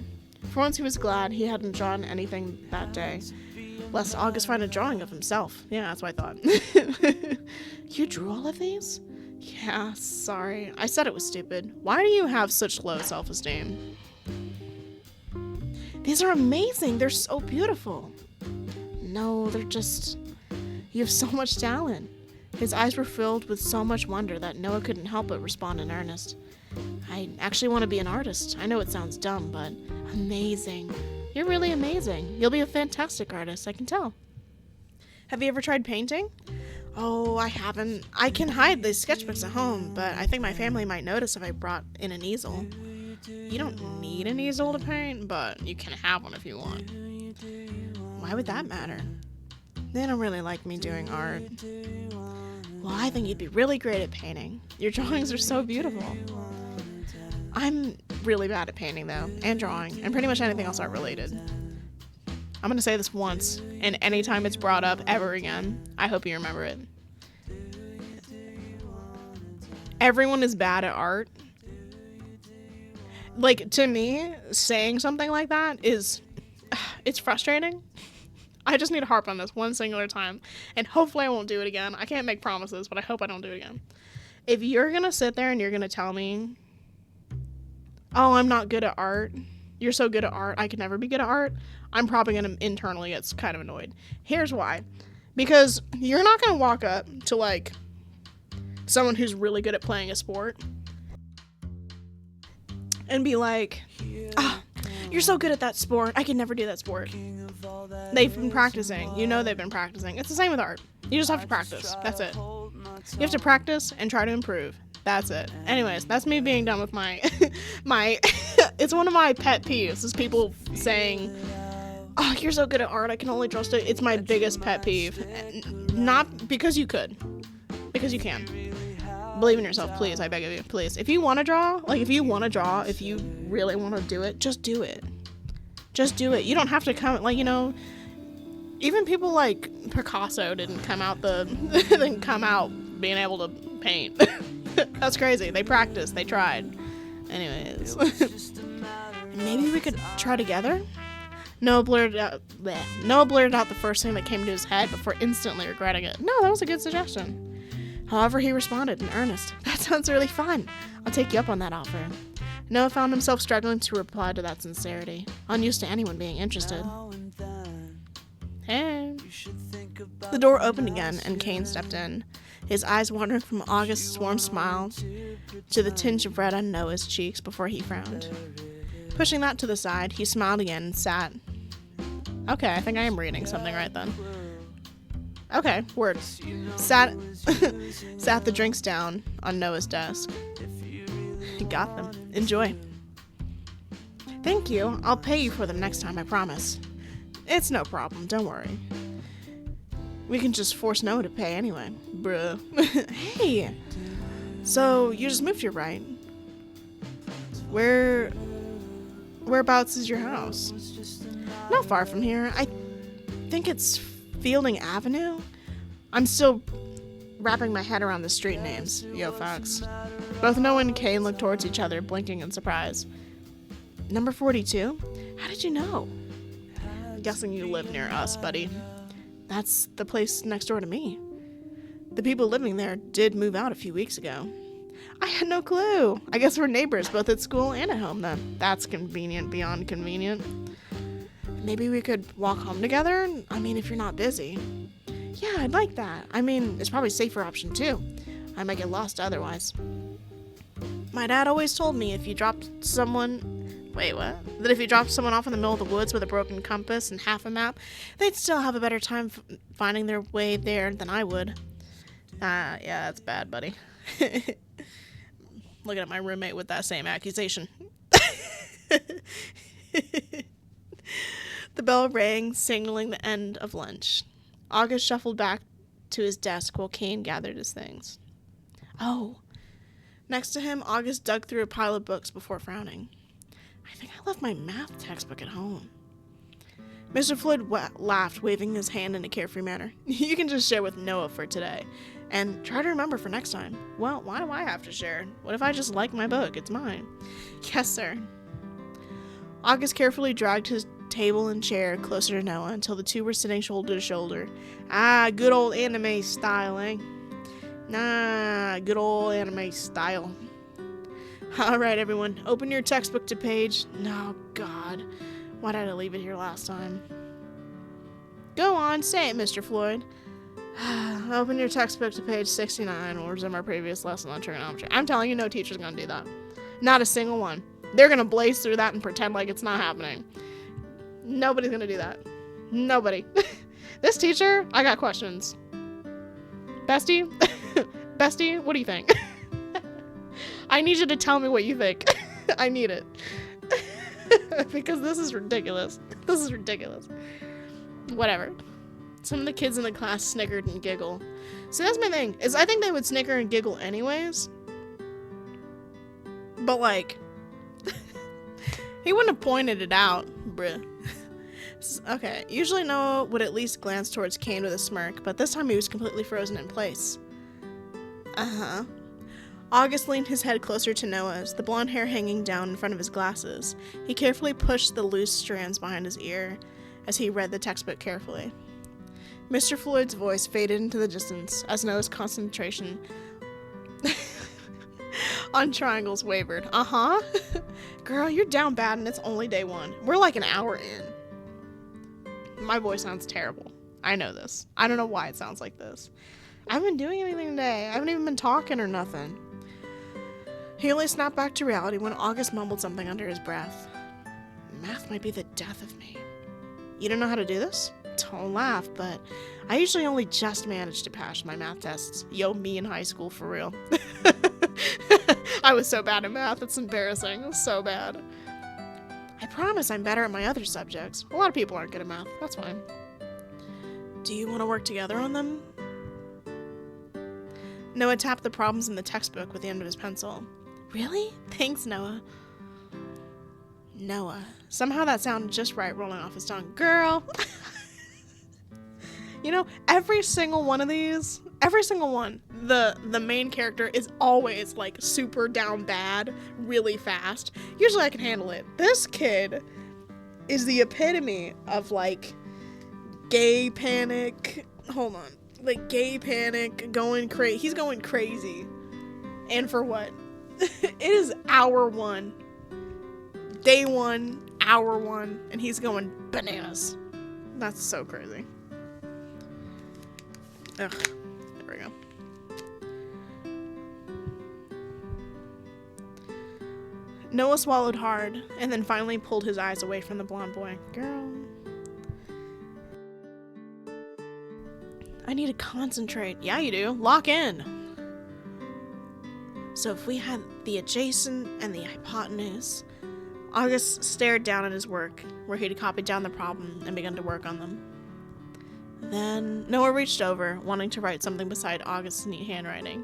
For once he was glad he hadn't drawn anything that day, lest August find a drawing of himself. Yeah, that's what I thought. You drew all of these? Yeah, sorry. I said it was stupid. Why do you have such low self-esteem? These are amazing. They're so beautiful. No, they're just... You have so much talent. His eyes were filled with so much wonder that Noah couldn't help but respond in earnest. I actually want to be an artist. I know it sounds dumb, but amazing. You're really amazing. You'll be a fantastic artist, I can tell. Have you ever tried painting? Oh, I haven't. I can hide these sketchbooks at home, but I think my family might notice if I brought in an easel. You don't need an easel to paint, but you can have one if you want. Why would that matter? They don't really like me doing art. Well, I think you'd be really great at painting. Your drawings are so beautiful. I'm really bad at painting, though, and drawing, and pretty much anything else art related. I'm gonna say this once, and anytime it's brought up ever again, I hope you remember it. Everyone is bad at art. Like, to me, saying something like that is, it's frustrating. I just need to harp on this one singular time, and hopefully I won't do it again. I can't make promises, but I hope I don't do it again. If you're gonna sit there and you're gonna tell me, oh, I'm not good at art, you're so good at art, I could never be good at art, I'm probably gonna internally get kind of annoyed. Here's why. Because you're not gonna walk up to, like, someone who's really good at playing a sport and be like, ah, you're so good at that sport, I could never do that sport. They've been practicing. You know they've been practicing. It's the same with art. You just have to practice. That's it. You have to practice and try to improve. That's it. Anyways, that's me being done with my it's one of my pet peeves is people saying, oh, you're so good at art, I can only draw stick. It's my biggest pet peeve. Not because you could. Because you can. Believe in yourself, please. I beg of you. Please. If you want to draw, if you really want to do it, just do it. Just do it. You don't have to come, even people like Picasso didn't come out being able to paint. That's crazy. They practiced. They tried. Anyways. Maybe we could try together? Noah blurted out the first thing that came to his head before instantly regretting it. No, that was a good suggestion. However, he responded in earnest. That sounds really fun. I'll take you up on that offer. Noah found himself struggling to reply to that sincerity, unused to anyone being interested. Hey. The door opened again, and Kane stepped in, his eyes wandering from August's warm smile to the tinge of red on Noah's cheeks before he frowned. Pushing that to the side, he smiled again and sat. Okay, I think I am reading something right then. Okay, word. Sat the drinks down on Noah's desk. He got them. Enjoy. Thank you. I'll pay you for them next time, I promise. It's no problem, don't worry. We can just force Noah to pay anyway. Bruh. Hey! So, you just moved here, right? Whereabouts is your house? Not far from here. I think it's Fielding Avenue? I'm still wrapping my head around the street names. Yo, Fox. Both Noah and Kane looked towards each other, blinking in surprise. Number 42? How did you know? I'm guessing you live near us, buddy. That's the place next door to me. The people living there did move out a few weeks ago. I had no clue. I guess we're neighbors, both at school and at home, then. That's convenient beyond convenient. Maybe we could walk home together? I mean, if you're not busy. Yeah, I'd like that. I mean, it's probably a safer option, too. I might get lost otherwise. My dad always told me if you dropped someone... Wait, what? That if you dropped someone off in the middle of the woods with a broken compass and half a map, they'd still have a better time finding their way there than I would. Yeah, that's bad, buddy. Looking at my roommate with that same accusation. The bell rang, signaling the end of lunch. August shuffled back to his desk while Kane gathered his things. Oh. Next to him, August dug through a pile of books before frowning. I think I left my math textbook at home. Mr. Floyd laughed, waving his hand in a carefree manner. You can just share with Noah for today. And try to remember for next time. Well, why do I have to share? What if I just like my book? It's mine. Yes, sir. August carefully dragged his table and chair closer to Noah until the two were sitting shoulder to shoulder. Ah, good old anime style, eh? Nah, good old anime style. Alright, everyone. Open your textbook to page... Oh, God. Why did I leave it here last time? Go on, say it, Mr. Floyd. Open your textbook to page 69. We'll resume our previous lesson on trigonometry. I'm telling you, no teacher's gonna do that. Not a single one. They're gonna blaze through that and pretend like it's not happening. Nobody's gonna do that. Nobody. This teacher, I got questions. Bestie? Bestie, what do you think? I need you to tell me what you think. I need it. Because this is ridiculous. This is ridiculous. Whatever. Some of the kids in the class snickered and giggled. So that's my thing, is I think they would snicker and giggle anyways. But like, he wouldn't have pointed it out, bruh. Okay, usually Noah would at least glance towards Kane with a smirk, but this time he was completely frozen in place. Uh-huh. August leaned his head closer to Noah's, the blonde hair hanging down in front of his glasses. He carefully pushed the loose strands behind his ear as he read the textbook carefully. Mr. Floyd's voice faded into the distance as Noah's concentration on triangles wavered. Uh-huh. Girl, you're down bad and it's only day one. We're like an hour in. My voice sounds terrible. I know this. I don't know why it sounds like this. I haven't been doing anything today. I haven't even been talking or nothing. He only snapped back to reality when August mumbled something under his breath. Math might be the death of me. You don't know how to do this? Don't laugh, but I usually only just manage to pass my math tests. Yo, me in high school, for real. I was so bad at math, it's embarrassing. It was so bad. I promise I'm better at my other subjects. A lot of people aren't good at math, that's fine. Do you want to work together on them? Noah tapped the problems in the textbook with the end of his pencil. Really? Thanks, Noah. Noah. Somehow that sounded just right rolling off his tongue. Girl! You know, every single one of these, every single one, the main character is always, like, super down bad, really fast. Usually I can handle it. This kid is the epitome of, like, gay panic. Hold on. Like, gay panic, going crazy. He's going crazy. And for what? It is hour one. Day one, hour one, and he's going bananas. That's so crazy. Ugh. There we go. Noah swallowed hard, and then finally pulled his eyes away from the blonde boy. Girl. I need to concentrate. Yeah, you do. Lock in. So if we had the adjacent and the hypotenuse... August stared down at his work, where he'd copied down the problem and begun to work on them. Then Noah reached over, wanting to write something beside August's neat handwriting.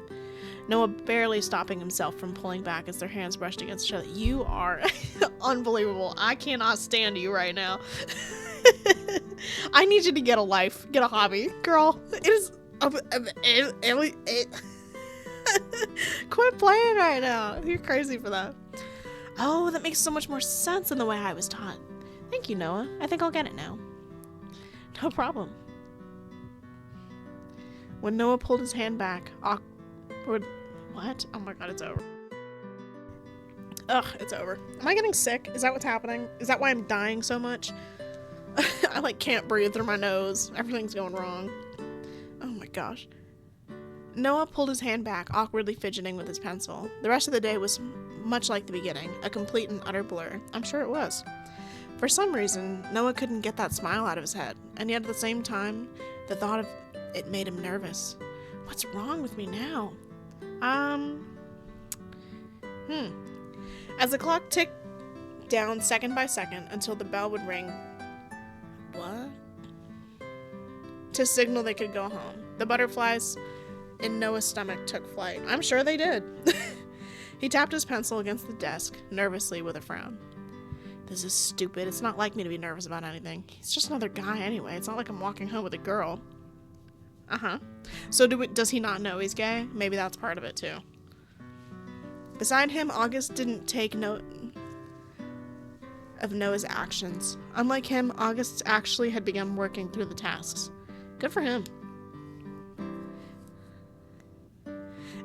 Noah barely stopping himself from pulling back as their hands brushed against each other. You are unbelievable. I cannot stand you right now. I need you to get a life, get a hobby. Girl, it is... Quit playing right now. You're crazy for that. Oh, that makes so much more sense than the way I was taught. Thank you, Noah. I think I'll get it now. No problem. When Noah pulled his hand back, awkward... What? Oh my god, it's over. Ugh, it's over. Am I getting sick? Is that what's happening? Is that why I'm dying so much? I, like, can't breathe through my nose. Everything's going wrong. Oh my gosh. Noah pulled his hand back, awkwardly fidgeting with his pencil. The rest of the day was much like the beginning, a complete and utter blur. I'm sure it was. For some reason, Noah couldn't get that smile out of his head, and yet at the same time, the thought of it made him nervous. What's wrong with me now? As the clock ticked down second by second until the bell would ring... What? To signal they could go home. The butterflies in Noah's stomach took flight. I'm sure they did. He tapped his pencil against the desk, nervously with a frown. This is stupid. It's not like me to be nervous about anything. He's just another guy anyway. It's not like I'm walking home with a girl. Uh-huh. So does he not know he's gay? Maybe that's part of it too. Beside him, August didn't take note of Noah's actions. Unlike him, August actually had begun working through the tasks. Good for him.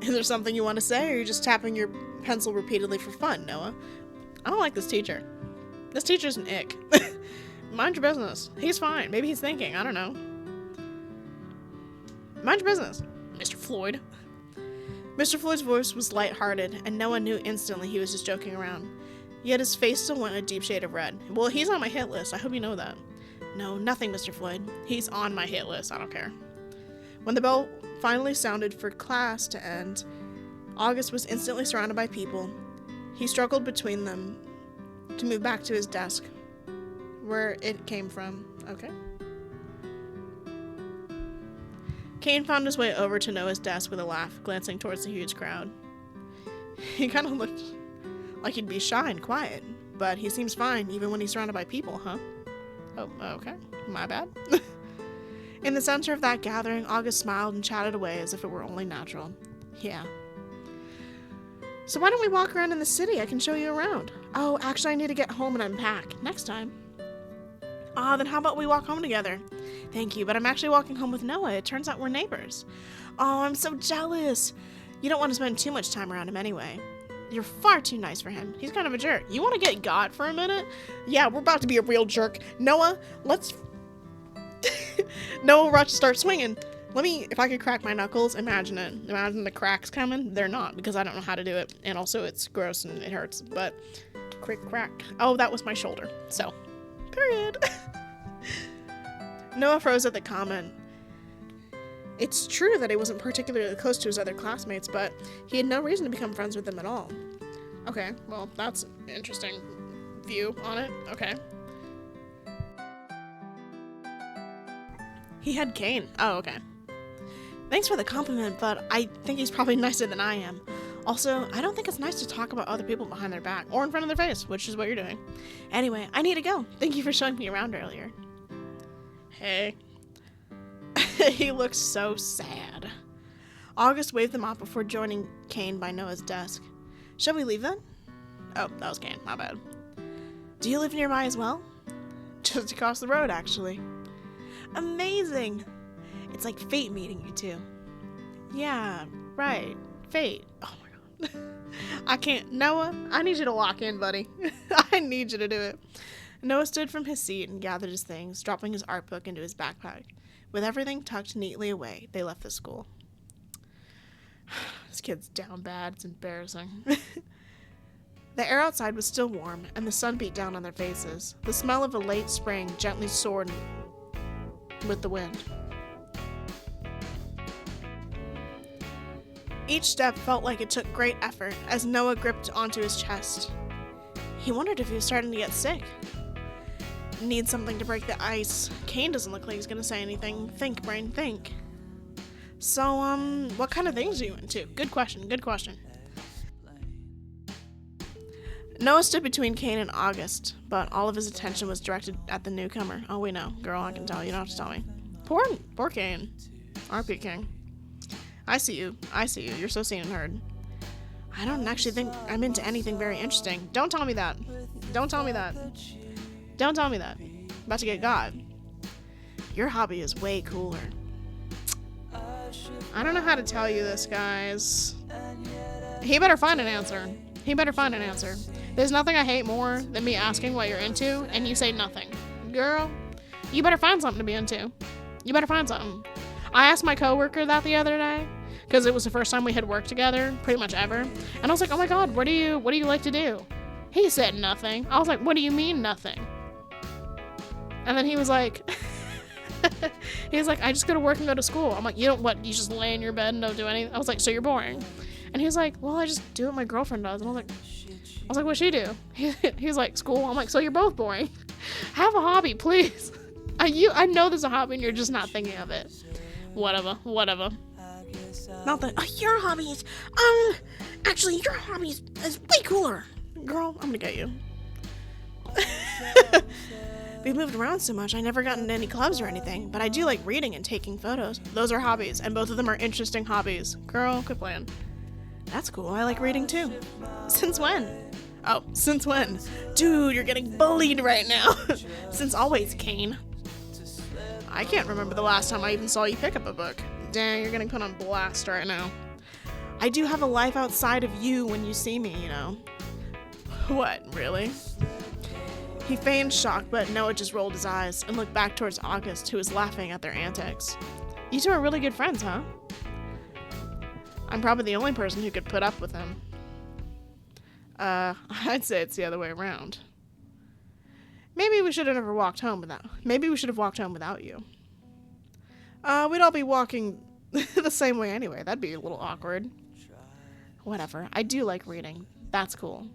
Is there something you want to say, or are you just tapping your pencil repeatedly for fun, Noah? I don't like this teacher. This teacher's an ick. Mind your business. He's fine. Maybe he's thinking. I don't know. Mind your business, Mr. Floyd. Mr. Floyd's voice was lighthearted, and Noah knew instantly he was just joking around. Yet his face still went a deep shade of red. Well, he's on my hit list. I hope you know that. No, nothing, Mr. Floyd. He's on my hit list. I don't care. When the bell finally sounded for class to end, August was instantly surrounded by people. He struggled between them to move back to his desk, where it came from. Okay. Kane found his way over to Noah's desk with a laugh, glancing towards the huge crowd. He kind of looked like he'd be shy and quiet, but he seems fine even when he's surrounded by people, huh? Oh, okay. My bad. In the center of that gathering, August smiled and chatted away as if it were only natural. Yeah. So why don't we walk around in the city? I can show you around. Oh, actually, I need to get home and unpack. Next time. Then how about we walk home together? Thank you, but I'm actually walking home with Noah. It turns out we're neighbors. Oh, I'm so jealous. You don't want to spend too much time around him anyway. You're far too nice for him. He's kind of a jerk. You want to get got for a minute? Yeah, we're about to be a real jerk. Noah, let's... Noah rushed to start swinging. If I could crack my knuckles, imagine it. Imagine the cracks coming. They're not, because I don't know how to do it. And also, it's gross and it hurts. But, crick, crack. Oh, that was my shoulder. So, period. Noah froze at the comment. It's true that he wasn't particularly close to his other classmates, but he had no reason to become friends with them at all. Okay, well, that's an interesting view on it. Okay. He had Kane. Oh, okay. Thanks for the compliment, but I think he's probably nicer than I am. Also, I don't think it's nice to talk about other people behind their back or in front of their face, which is what you're doing. Anyway, I need to go. Thank you for showing me around earlier. Hey. He looks so sad. August waved them off before joining Kane by Noah's desk. Shall we leave then? Oh, that was Kane. My bad. Do you live nearby as well? Just across the road, actually. Amazing! It's like fate meeting you two. Yeah, right. Fate. Oh my god. I can't. Noah, I need you to walk in, buddy. I need you to do it. Noah stood from his seat and gathered his things, dropping his art book into his backpack. With everything tucked neatly away, they left the school. This kid's down bad. It's embarrassing. The air outside was still warm, and the sun beat down on their faces. The smell of a late spring gently soared with the wind. Each step felt like it took great effort as Noah gripped onto his chest. He wondered if he was starting to get sick. Need something to break the ice. Kane doesn't look like he's gonna say anything. Think, brain, think. So, what kind of things are you into? Good question, good question. Noah stood between Kane and August, but all of his attention was directed at the newcomer. Oh, we know. Girl, I can tell. You don't have to tell me. Poor Kane. RP King. I see you. You're so seen and heard. I don't actually think I'm into anything very interesting. Don't tell me that. Don't tell me that. Don't tell me that. I'm about to get got. Your hobby is way cooler. I don't know how to tell you this, guys. He better find an answer. There's nothing I hate more than me asking what you're into and you say nothing. Girl, you better find something to be into. You better find something. I asked my coworker that the other day because it was the first time we had worked together, pretty much ever. And I was like, oh my god, what do you like to do? He said nothing. I was like, what do you mean nothing? And then he was like, I just go to work and go to school. I'm like, you just lay in your bed and don't do anything? I was like, so you're boring. And he was like, well, I just do what my girlfriend does. And I was like, what'd she do? He was like, school. I'm like, so you're both boring. Have a hobby, please. I know there's a hobby and you're just not thinking of it. Whatever. Not that, your hobby is, actually, your hobby is way cooler. Girl, I'm gonna get you. We moved around so much, I never got into any clubs or anything, but I do like reading and taking photos. Those are hobbies, and both of them are interesting hobbies. Girl, quit playing. That's cool, I like reading too. Since when? Oh, since when? Dude, you're getting bullied right now. Since always, Kane. I can't remember the last time I even saw you pick up a book. Dang, you're getting put on blast right now. I do have a life outside of you when you see me, you know. What, really? He feigned shock, but Noah just rolled his eyes and looked back towards August, who was laughing at their antics. You two are really good friends, huh? I'm probably the only person who could put up with him. I'd say it's the other way around. Maybe we should have never walked home without. Maybe we should have walked home without you. We'd all be walking the same way anyway. That'd be a little awkward. Whatever. I do like reading. That's cool.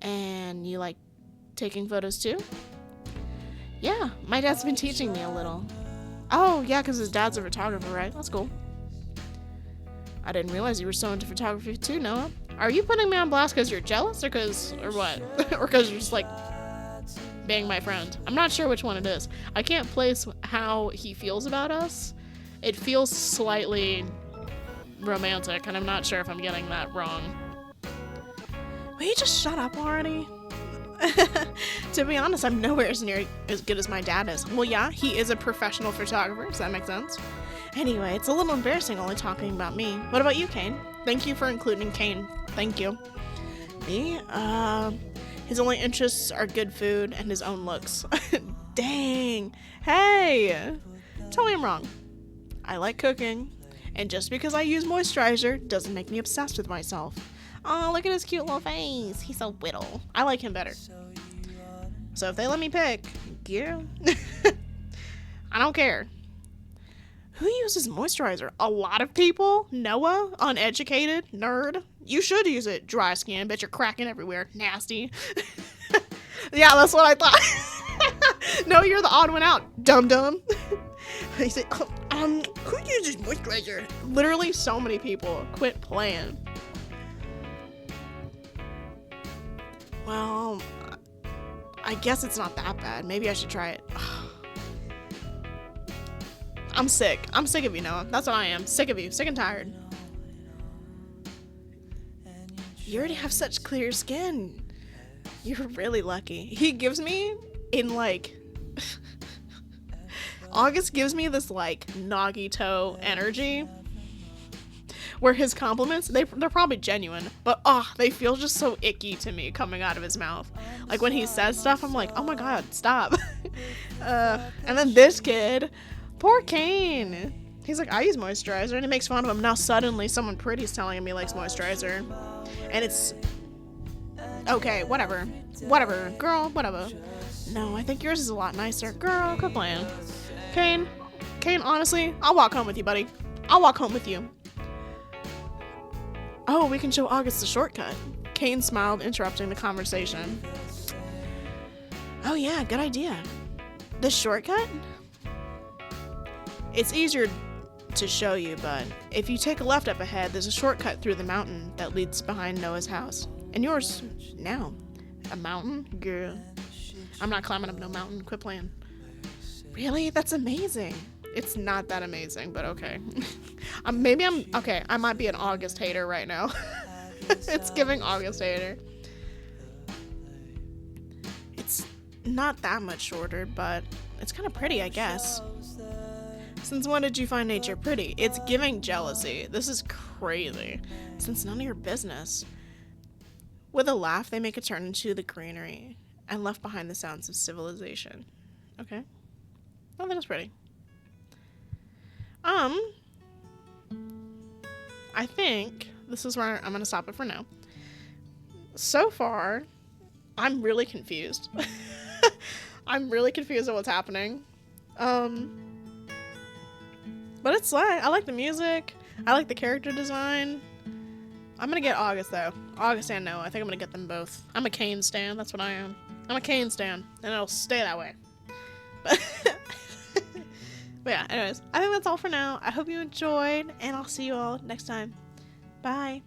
And you like taking photos too? Yeah, my dad's been teaching me a little. Oh, yeah, because his dad's a photographer, right? That's cool. I didn't realize you were so into photography too, Noah. Are you putting me on blast because you're jealous or what? Or because you're just like being my friend? I'm not sure which one it is. I can't place how he feels about us. It feels slightly romantic, and I'm not sure if I'm getting that wrong. Will you just shut up already? To be honest, I'm nowhere near as good as my dad is. Well, yeah, he is a professional photographer. Does that make sense? Anyway, it's a little embarrassing only talking about me. What about you, Kane? Thank you for including Kane. Thank you. Me? His only interests are good food and his own looks. Dang. Hey! Tell me I'm wrong. I like cooking. And just because I use moisturizer doesn't make me obsessed with myself. Oh, look at his cute little face. He's so little. I like him better. So if they let me pick, yeah. I don't care. Who uses moisturizer? A lot of people? Noah? Uneducated? Nerd? You should use it. Dry skin. Bet you're cracking everywhere. Nasty. Yeah, that's what I thought. No, you're the odd one out. Dum-dum. He said, who uses moisturizer? Literally so many people. Quit playing. Well, I guess it's not that bad. Maybe I should try it. I'm sick. I'm sick of you, Noah. That's what I am. Sick of you. Sick and tired. You already have such clear skin. You're really lucky. He gives me in like... August gives me this like Nagito energy. Where his compliments, they're probably genuine, but they feel just so icky to me coming out of his mouth. Like when he says stuff, I'm like, oh my god, stop. And then this kid, poor Kane. He's like, I use moisturizer, and he makes fun of him. Now suddenly someone pretty's telling him he likes moisturizer. And it's, okay, whatever. Whatever, girl, whatever. No, I think yours is a lot nicer. Girl, quit playing. Kane, honestly, I'll walk home with you, buddy. I'll walk home with you. Oh, we can show August the shortcut. Kane smiled, interrupting the conversation. Oh yeah, good idea. The shortcut? It's easier to show you, but if you take a left up ahead, there's a shortcut through the mountain that leads behind Noah's house. And yours now. A mountain? Girl. I'm not climbing up no mountain. Quit playing. Really? That's amazing. It's not that amazing, but okay. Okay, I might be an August hater right now. It's giving August hater. It's not that much shorter, but it's kind of pretty, I guess. Since when did you find nature pretty? It's giving jealousy. This is crazy. Since none of your business. With a laugh, they make a turn into the greenery and left behind the sounds of civilization. Okay. Oh, that is pretty. I think this is where I'm going to stop it for now. So far, I'm really confused. I'm really confused at what's happening. But it's like, I like the music. I like the character design. I'm going to get August, though. August and Noah. I think I'm going to get them both. I'm a Kane stan. That's what I am. I'm a Kane stan. And it'll stay that way. But yeah, anyways, I think that's all for now. I hope you enjoyed, and I'll see you all next time. Bye.